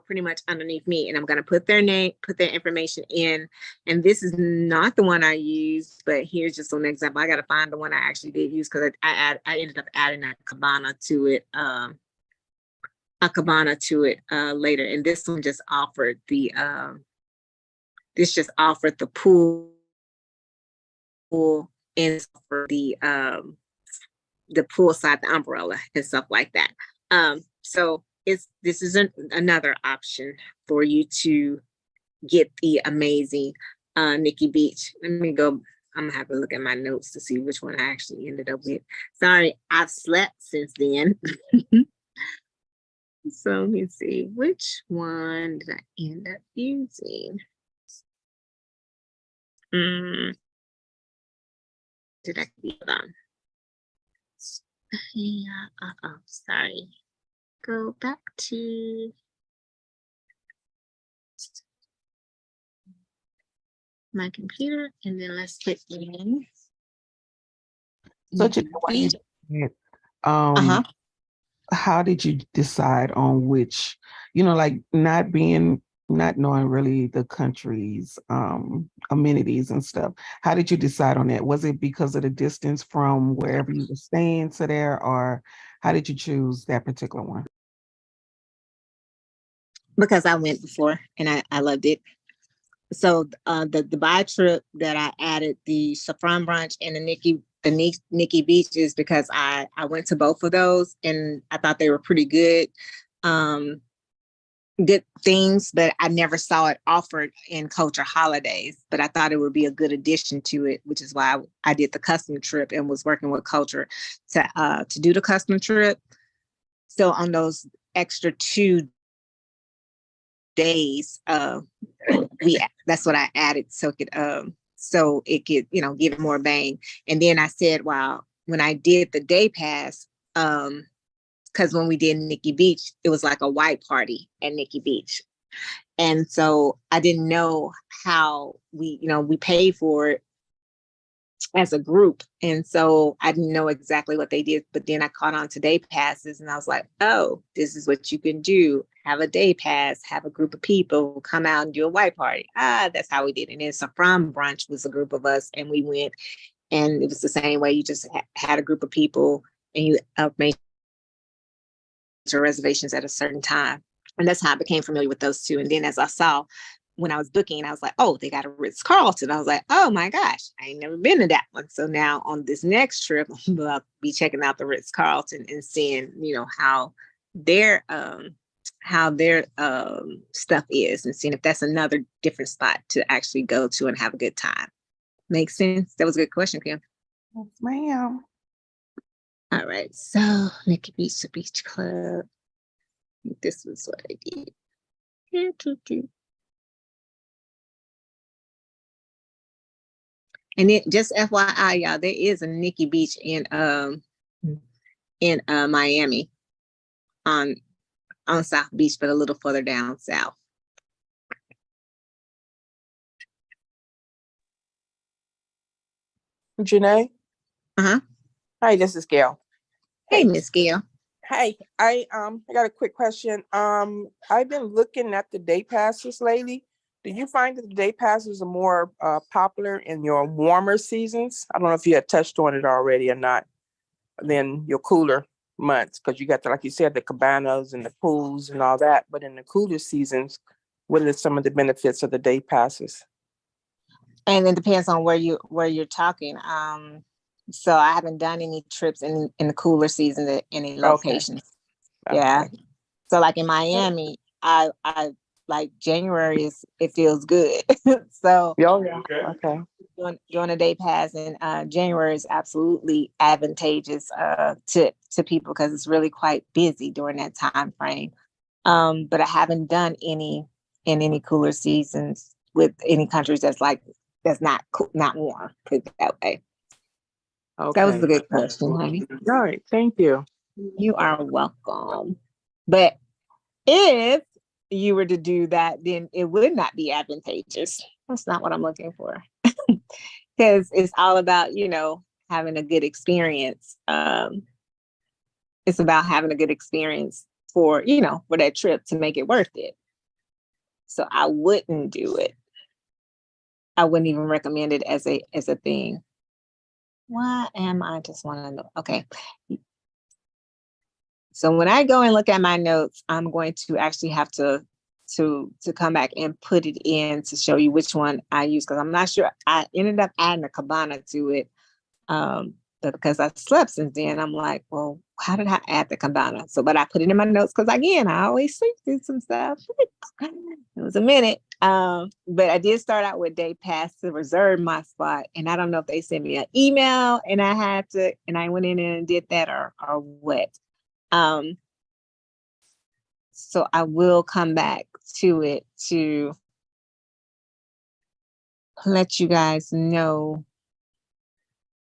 pretty much underneath me, and I'm going to put their name, put their information in. And this is not the one I used, but here's just an example. I got to find the one I actually did use because I ended up adding a cabana to it. Later, and this one just offered the pool and for the pool side, the umbrella and stuff like that. So this is another option for you to get the amazing Nikki Beach. Let me go. I'm gonna have to look at my notes to see which one I actually ended up with. Sorry, I've slept since then. So let me see, which one did I end up using? Did I keep on? Yeah, sorry. Go back to my computer and then let's put in. So how did you decide on which, like not knowing really the country's amenities and stuff? How did you decide on that? Was it because of the distance from wherever you were staying to there, or how did you choose that particular one? Because I went before and I loved it. So the buy trip that I added, the Saffron Brunch and the Nikki Beach, is because I went to both of those and I thought they were pretty good. Good things, but I never saw it offered in Culture Holidays, but I thought it would be a good addition to it, which is why I did the custom trip and was working with Culture to do the custom trip. So on those extra 2 days, that's what I added so it could give it more bang. And then I said, wow, when I did the day pass, because when we did Nikki Beach, it was like a white party at Nikki Beach. And so I didn't know how we paid for it as a group. And so I didn't know exactly what they did. But then I caught on to day passes and I was like, oh, this is what you can do. Have a day pass, have a group of people come out and do a white party. That's how we did it. And then Saffron Brunch was a group of us and we went, and it was the same way. You just had a group of people and you made your reservations at a certain time. And that's how I became familiar with those two. And then as I saw when I was booking, I was like, oh, they got a Ritz-Carlton. I was like, oh my gosh, I ain't never been to that one. So now on this next trip, I'll be checking out the Ritz-Carlton and seeing, how their stuff is, and seeing if that's another different spot to actually go to and have a good time. Makes sense? That was a good question, Kim. Yes, ma'am. All right, so Nikki Beach Beach Club. This was what I did. And it just FYI, y'all, there is a Nikki Beach in Miami on South Beach, but a little further down south. Janae? Hi, this is Gail. Hey, Miss Gail. Hey, I got a quick question. I've been looking at the day passes lately. Do you find that the day passes are more popular in your warmer seasons? I don't know if you had touched on it already or not. Than your cooler months? Because you got the, like you said, the cabanas and the pools and all that. But in the cooler seasons, what are some of the benefits of the day passes? And it depends on where you're talking. So I haven't done any trips in the cooler season at any locations. Okay. Yeah. So like in Miami, I like January it feels good. So Yeah. Okay. doing a day pass in January is absolutely advantageous to people because it's really quite busy during that time frame. But I haven't done any in any cooler seasons with any countries that's not not warm. Put it that way. Okay. That was a good question, honey. All right. Thank you. You are welcome. But if you were to do that, then it would not be advantageous. That's not what I'm looking for. Because it's all about, having a good experience. It's about having a good experience for that trip to make it worth it. So I wouldn't do it. I wouldn't even recommend it as a thing. Why am I just want to know? Okay. So when I go and look at my notes, I'm going to actually have to come back and put it in to show you which one I use, because I'm not sure. I ended up adding a cabana to it, but because I slept since then, I'm like, well, how did I add the cabana? So, but I put it in my notes because again, I always sleep through some stuff. It was a minute, but I did start out with day pass to reserve my spot, and I don't know if they sent me an email and I went in and did that or what. So I will come back to it to let you guys know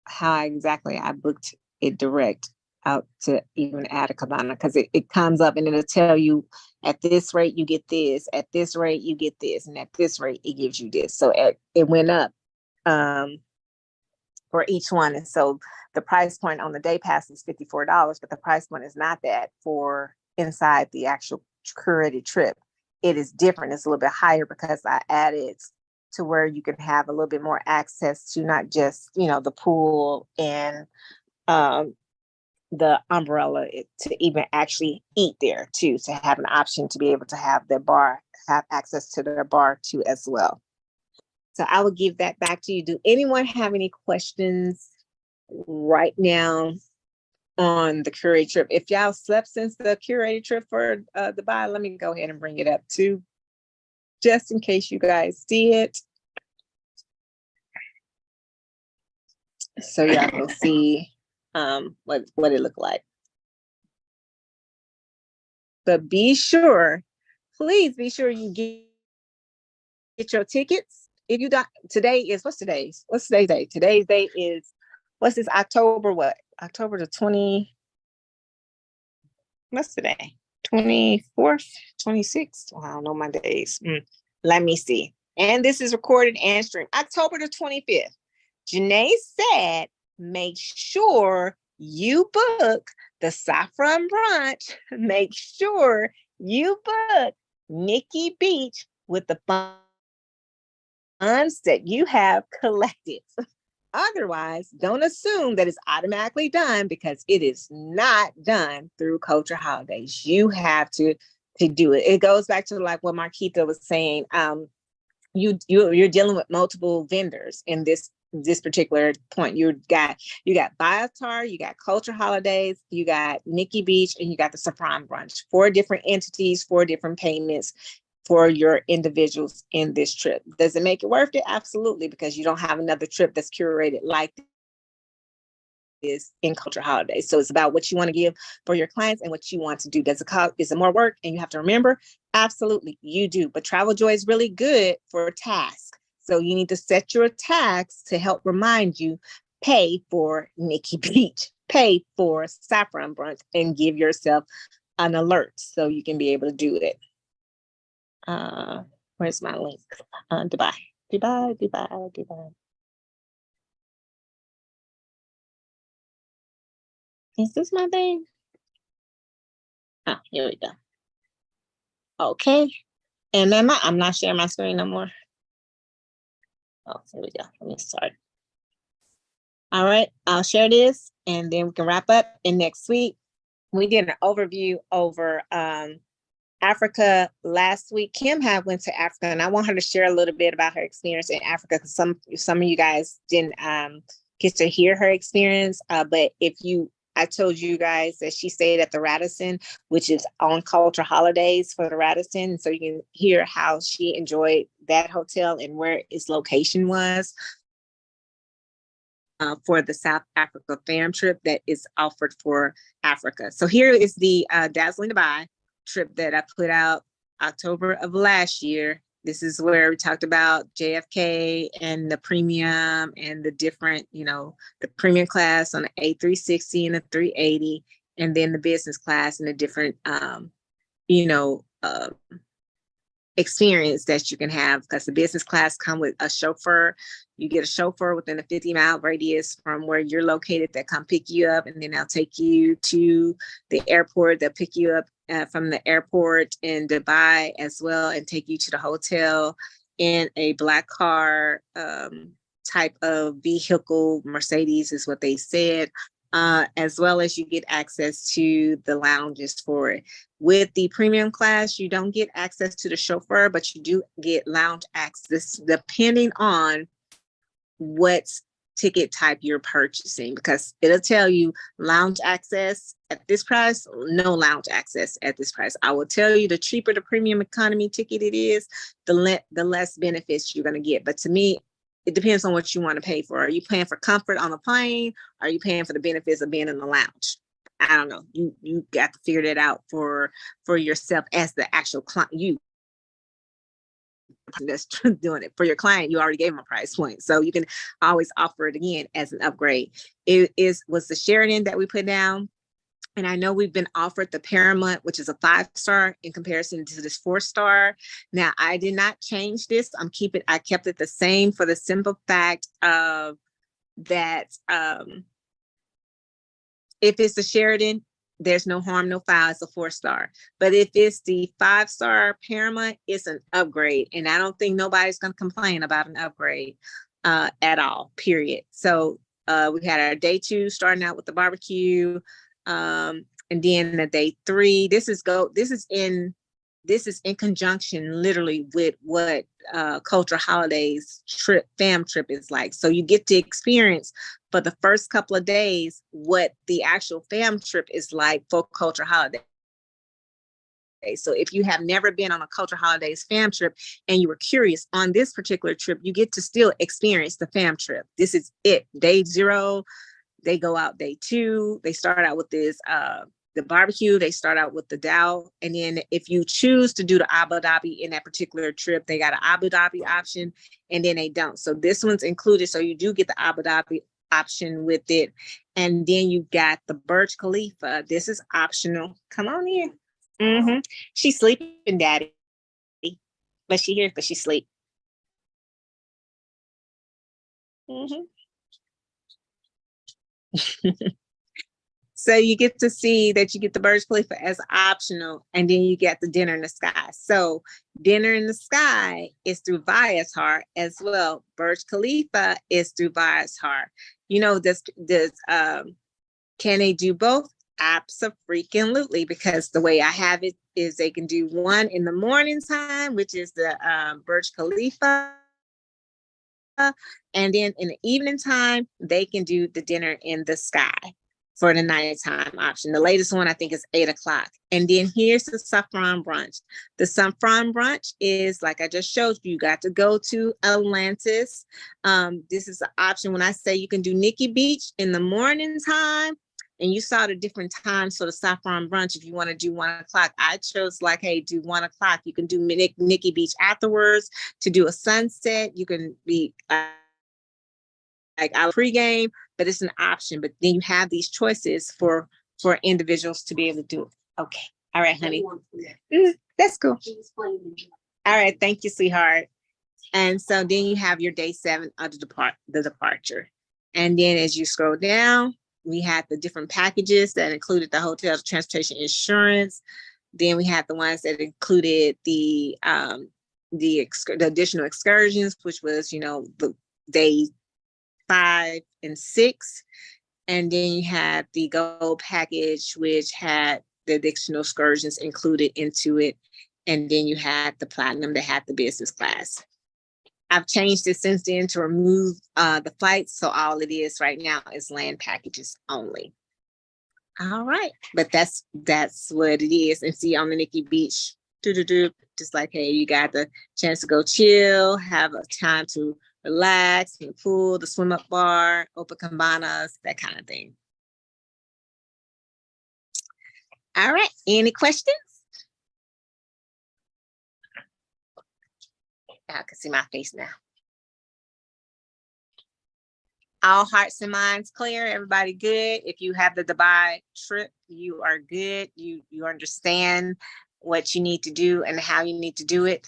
how exactly I booked it direct out to even add a cabana, because it comes up and it'll tell you at this rate you get this, at this rate you get this, and at this rate it gives you this. So it went up for each one. And so the price point on the day pass is $54, but the price point is not that for inside the actual curated trip. It is different. It's a little bit higher because I added to where you can have a little bit more access to not just, the pool and the umbrella, to even actually eat there too, to have an option to be able to have have access to their bar too as well. So I will give that back to you. Do anyone have any questions right now on the curated trip? If y'all slept since the curated trip for Dubai, let me go ahead and bring it up too, just in case you guys see it. So y'all can see what it looked like. But please be sure you get your tickets. If you don't, what's today's date? Today's date is, what's this, October what? October the 20, what's today? 24th, 26th? Well, I don't know my days. Let me see. And this is recorded and streamed. October the 25th. Janae said, make sure you book the Saffron Brunch. Make sure you book Nikki Beach with the funds that you have collected. Otherwise, don't assume that it's automatically done, because it is not done through Culture Holidays. You have to do it. It goes back to like what Marquita was saying. You're dealing with multiple vendors in this particular point. You got Biotar, you got Culture Holidays, you got Nikki Beach, and you got the Saffron Brunch. 4 different entities, 4 different payments for your individuals in this trip. Does it make it worth it? Absolutely, because you don't have another trip that's curated like this in Culture Holidays. So it's about what you want to give for your clients and what you want to do. Does it cost? Is it more work? And you have to remember, absolutely, you do. But Travel Joy is really good for tasks. So you need to set your tasks to help remind you, pay for Nikki Beach, pay for Saffron Brunch, and give yourself an alert so you can be able to do it. Where's my link? Dubai. Is this my thing? Oh, here we go. Okay. And then I'm not sharing my screen no more. Oh, here we go. Let me start. All right, I'll share this and then we can wrap up. And next week, we did an overview over Africa last week. Kim had went to Africa, and I want her to share a little bit about her experience in Africa, because some of you guys didn't get to hear her experience. But I told you guys that she stayed at the Radisson, which is on culture holidays for the Radisson. So you can hear how she enjoyed that hotel and where its location was for the South Africa fam trip that is offered for Africa. So here is the Dazzling Dubai trip that I put out October of last year. This is where we talked about JFK and the premium and the different, the premium class on the A360 and the 380, and then the business class and the different, experience that you can have, because the business class come with a chauffeur. You get a chauffeur within a 50-mile radius from where you're located that come pick you up, and then they'll take you to the airport. They'll pick you up from the airport in Dubai as well, and take you to the hotel in a black car type of vehicle. Mercedes is what they said. As well as you get access to the lounges for it. With the premium class, you don't get access to the chauffeur, but you do get lounge access depending on what ticket type you're purchasing, because it'll tell you lounge access at this price, no lounge access at this price. I will tell you the cheaper the premium economy ticket it is, the less benefits you're going to get. But to me, it depends on what you want to pay for. Are you paying for comfort on the plane? Are you paying for the benefits of being in the lounge? I don't know. You got to figure that out for yourself as the actual client. You that's doing it for your client. You already gave them a price point, so you can always offer it again as an upgrade. It was the Sheridan that we put down. And I know we've been offered the Paramount, which is a 5-star in comparison to this 4-star. Now, I did not change this. I kept it the same for the simple fact of that if it's a Sheridan, there's no harm, no foul. It's a 4-star. But if it's the 5-star Paramount, it's an upgrade. And I don't think nobody's going to complain about an upgrade at all, period. So we had our day 2 starting out with the barbecue. And then the day 3, this is in conjunction literally with what Culture Holidays fam trip is like. So you get to experience for the first couple of days what the actual fam trip is like for Culture Holidays. So if you have never been on a Culture Holidays fam trip and you were curious on this particular trip, you get to still experience the fam trip. This is it. Day 0. They go out day 2. They start out with this, the barbecue. They start out with the Dow. And then if you choose to do the Abu Dhabi in that particular trip, they got an Abu Dhabi option, and then they don't. So this one's included. So you do get the Abu Dhabi option with it. And then you got the Burj Khalifa. This is optional. Come on in. Mm-hmm. She's sleeping, Daddy. But she here because she sleep. Mm-hmm. So you get to see that you get the Burj Khalifa as optional, and then you get the Dinner in the Sky. So Dinner in the Sky is through Viator as well. Burj Khalifa is through Viator. Can they do both? Absolutely, because the way I have it is they can do one in the morning time, which is the Burj Khalifa. And then in the evening time, they can do the Dinner in the Sky for the nighttime option. The latest one, I think, is 8:00. And then here's the Saffron Brunch. The Saffron Brunch is, like I just showed you, got to go to Atlantis. This is an option when I say you can do Nikki Beach in the morning time. And you saw the different times for the Saffron Brunch. If you want to do 1:00, I chose hey, do 1:00. You can do Nikki Beach afterwards to do a sunset. You can be like our pregame, but it's an option. But then you have these choices for individuals to be able to do it. Okay. All right, honey. That's cool. All right. Thank you, sweetheart. And so then you have your day 7 of the departure. And then as you scroll down, we had the different packages that included the hotel, transportation, insurance. Then we had the ones that included the additional excursions, which was, the day 5 and 6. And then you had the gold package, which had the additional excursions included into it. And then you had the platinum that had the business class. I've changed it since then to remove the flights. So all it is right now is land packages only. All right. But that's what it is. And see, on the Nikki Beach, just like, hey, you got the chance to go chill, have a time to relax, in the pool, the swim up bar, open cabanas, that kind of thing. All right. Any questions? I can see my face now. All hearts and minds clear. Everybody good. If you have the Dubai trip, you are good. You understand what you need to do and how you need to do it.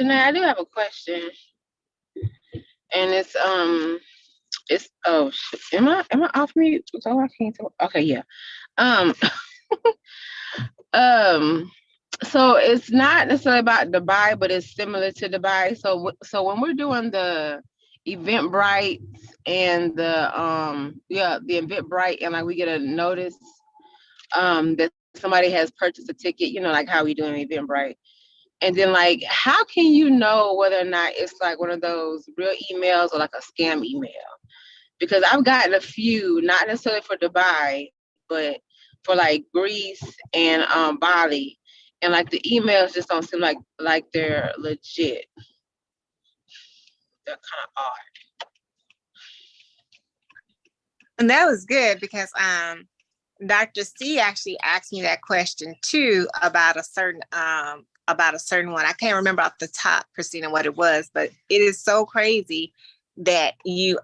Janae, I do have a question, and it's oh shit. Am I off mute? So I can't tell. Okay, yeah. So it's not necessarily about Dubai, but it's similar to Dubai. So when we're doing the Eventbrite and the Eventbrite, and like we get a notice that somebody has purchased a ticket, you know, like how we do an Eventbrite. And then like, how can you know whether or not it's like one of those real emails or like a scam email? Because I've gotten a few, not necessarily for Dubai, but for like Greece and Bali. And like the emails just don't seem like they're legit. They're kind of odd. And that was good because Dr. C actually asked me that question too about a certain one. I can't remember off the top, Christina, what it was, but it is so crazy that you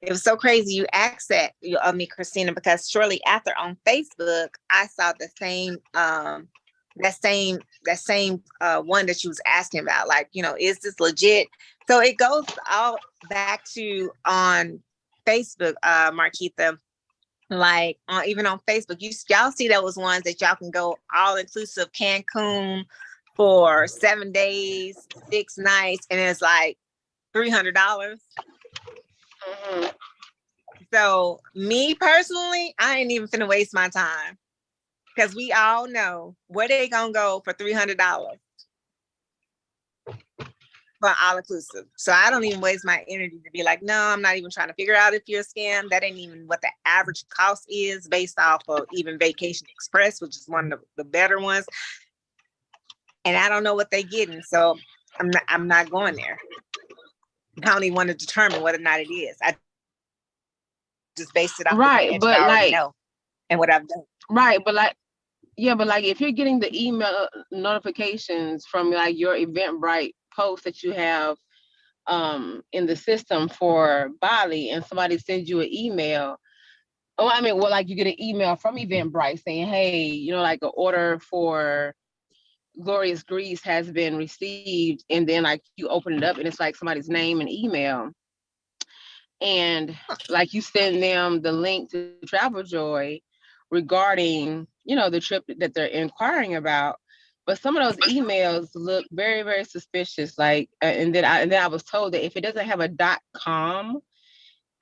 it was so crazy you asked that of me, Christina, because shortly after on Facebook, I saw the same that same one that you was asking about, like, you know, is this legit? So it goes all back to on Facebook, Marquita, like even on Facebook, y'all see those ones that y'all can go all inclusive Cancun for 7 days, 6 nights, and it's like $300. Mm-hmm. So me personally, I ain't even finna waste my time because we all know where they gonna go for $300 for all inclusive. So I don't even waste my energy to be like, no, I'm not even trying to figure out if you're a scam. That ain't even what the average cost is based off of even Vacation Express, which is one of the better ones. And I don't know what they're getting, so I'm not going there. I don't even want to determine whether or not it is. I just based it off right, but I already like know and what I've done. Right, but like, yeah, but like if you're getting the email notifications from like your Eventbrite post that you have in the system for Bali, and somebody sends you an email. Oh, I mean, well, like you get an email from Eventbrite saying, hey, you know, like an order for Glorious Greece has been received, and then like you open it up and it's like somebody's name and email, and like you send them the link to TravelJoy regarding, you know, the trip that they're inquiring about. But some of those emails look very, very suspicious. Like, and then I was told that if it doesn't have a .com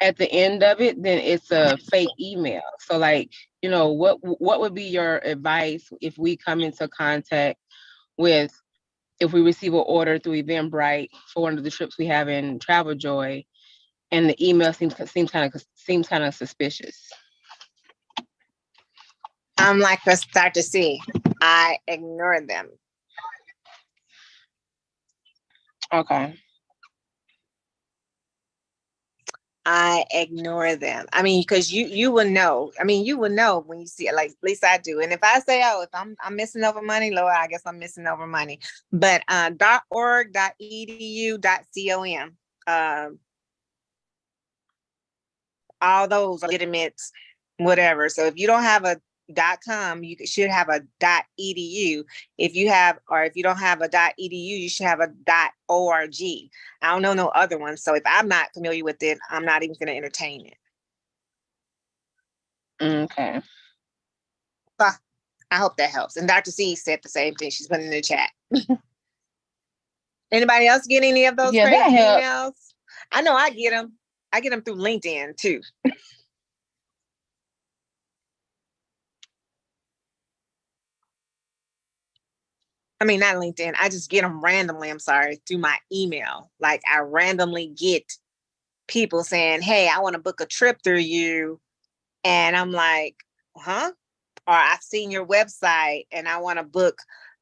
at the end of it, then it's a fake email. So like, you know, what would be your advice if we come into contact with, if we receive an order through Eventbrite for one of the trips we have in TravelJoy, and the email seems kind of suspicious? I'm like Dr. C. I ignore them. Okay. I ignore them. I mean, because you will know. I mean, you will know when you see it. Like, at least I do. And if I say, oh, if I'm missing over money, Lord, I guess I'm missing over money. But .org, .edu, .com, all those are legitimate, whatever. So if you don't have a .com, you should have a .edu. If you don't have a .edu, you should have a .org. I don't know no other one. So if I'm not familiar with it, I'm not even going to entertain it. Okay. But I hope that helps. And Dr. C said the same thing. She's put in the chat. Anybody else get any of those Yeah, that crazy helps. emails? I know I get them. I get them through LinkedIn too. I mean, not LinkedIn. I just get them randomly. I'm sorry, through my email. Like I randomly get people saying, "Hey, I want to book a trip through you," and I'm like, "Huh?" Or I've seen your website and I want to book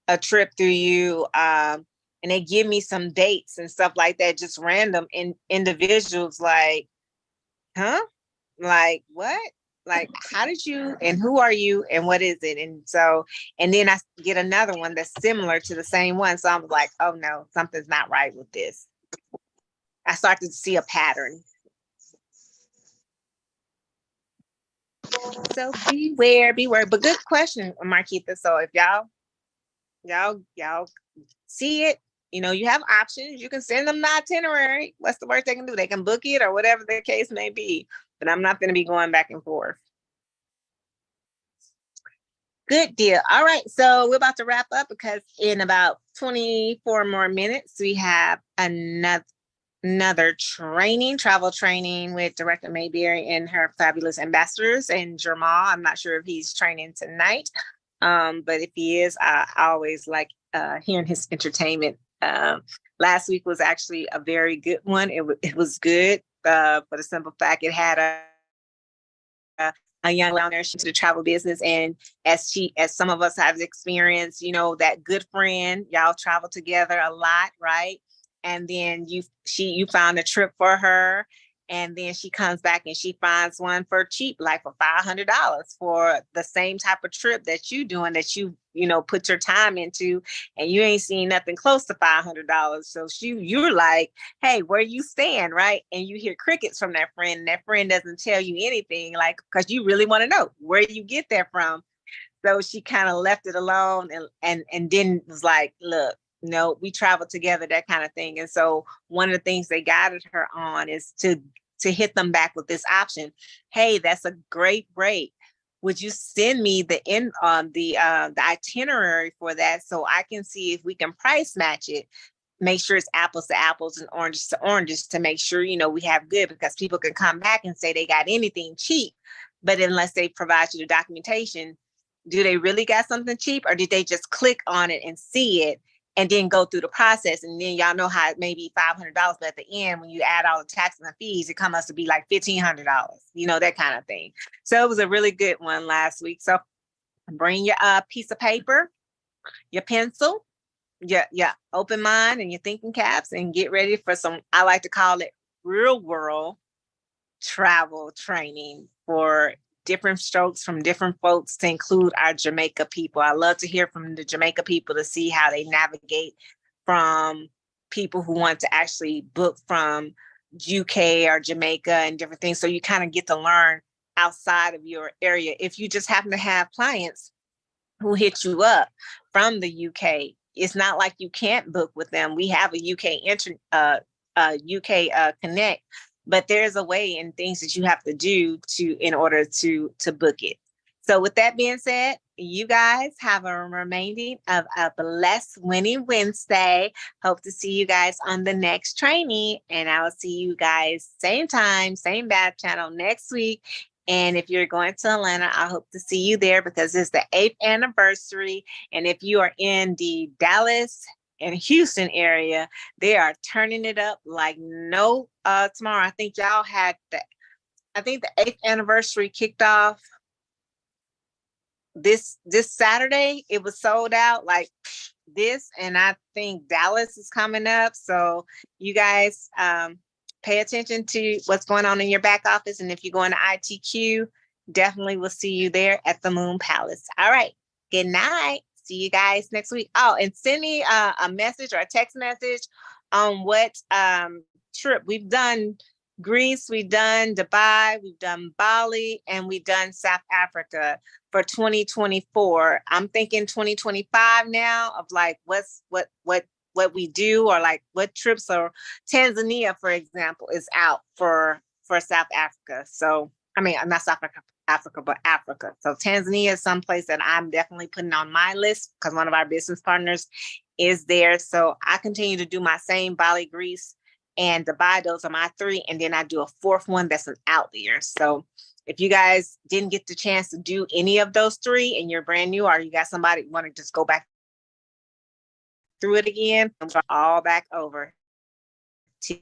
a trip through you. And they give me some dates and stuff like that, just random individuals like, huh? Like, what? Like, how did you, and who are you, and what is it? And so, and then I get another one that's similar to the same one. So I'm like, oh no, something's not right with this. I start to see a pattern. So beware, beware. But good question, Marquita. So if y'all see it, you have options. You can send them the itinerary. What's the worst they can do? They can book it or whatever the case may be. But I'm not going to be going back and forth. Good deal. All right. So we're about to wrap up because in about 24 more minutes, we have another travel training with Director Mayberry and her fabulous ambassadors and Jamal. I'm not sure if he's training tonight. But if he is, I always like hearing his entertainment. Last week was actually a very good one. It was good for the simple fact it had a young learner to the travel business, and as some of us have experienced, that good friend, y'all travel together a lot, right? And then you found a trip for her, and then she comes back and she finds one for cheap, like for $500 for the same type of trip that you doing, that you put your time into, and you ain't seen nothing close to $500. So you're like, hey, where you staying, right? And you hear crickets from that friend, and that friend doesn't tell you anything, like, because you really want to know where you get that from. So she kind of left it alone, and then was like, look, no, we travel together, that kind of thing. And so one of the things they guided her on is to hit them back with this option. Hey, that's a great rate. Would you send me the itinerary for that so I can see if we can price match it? Make sure it's apples to apples and oranges to oranges to make sure, we have good, because people can come back and say they got anything cheap, but unless they provide you the documentation, do they really got something cheap, or did they just click on it and see it and then go through the process? And then y'all know how it may be $500, but at the end, when you add all the taxes and fees, it comes to be like $1,500, that kind of thing. So it was a really good one last week. So bring your piece of paper, your pencil, your open mind and your thinking caps, and get ready for some, I like to call it real world travel training for different strokes from different folks, to include our Jamaica people. I love to hear from the Jamaica people to see how they navigate from people who want to actually book from UK or Jamaica and different things. So you kind of get to learn outside of your area. If you just happen to have clients who hit you up from the UK, it's not like you can't book with them. We have a UK Connect, but there's a way and things that you have to do in order to book it. So with that being said, you guys have a remaining of a blessed winning Wednesday. Hope to see you guys on the next training, and I will see you guys same time, same back channel next week. And if you're going to Atlanta, I hope to see you there, because it's the 8th anniversary. And if you are in the Dallas and Houston area, they are turning it up like no tomorrow. I think y'all had the 8th anniversary kicked off this Saturday. It was sold out like this, and I think Dallas is coming up. So you guys pay attention to what's going on in your back office, and if you're going to ITQ, definitely will see you there at the Moon Palace. All right, good night. See you guys next week. Oh, and send me a message or a text message on what trip. We've done Greece, we've done Dubai, we've done Bali, and we've done South Africa for 2024. I'm thinking 2025 now, of like what we do, or like what trips. Or Tanzania, for example, is out for South Africa. So I mean, not South Africa, but Africa. So Tanzania is someplace that I'm definitely putting on my list, because one of our business partners is there. So I continue to do my same Bali, Greece, and Dubai. Those are my 3. And then I do a 4th one that's an outlier. So if you guys didn't get the chance to do any of those 3 and you're brand new, or you got somebody want to just go back through it again, I'm all back over to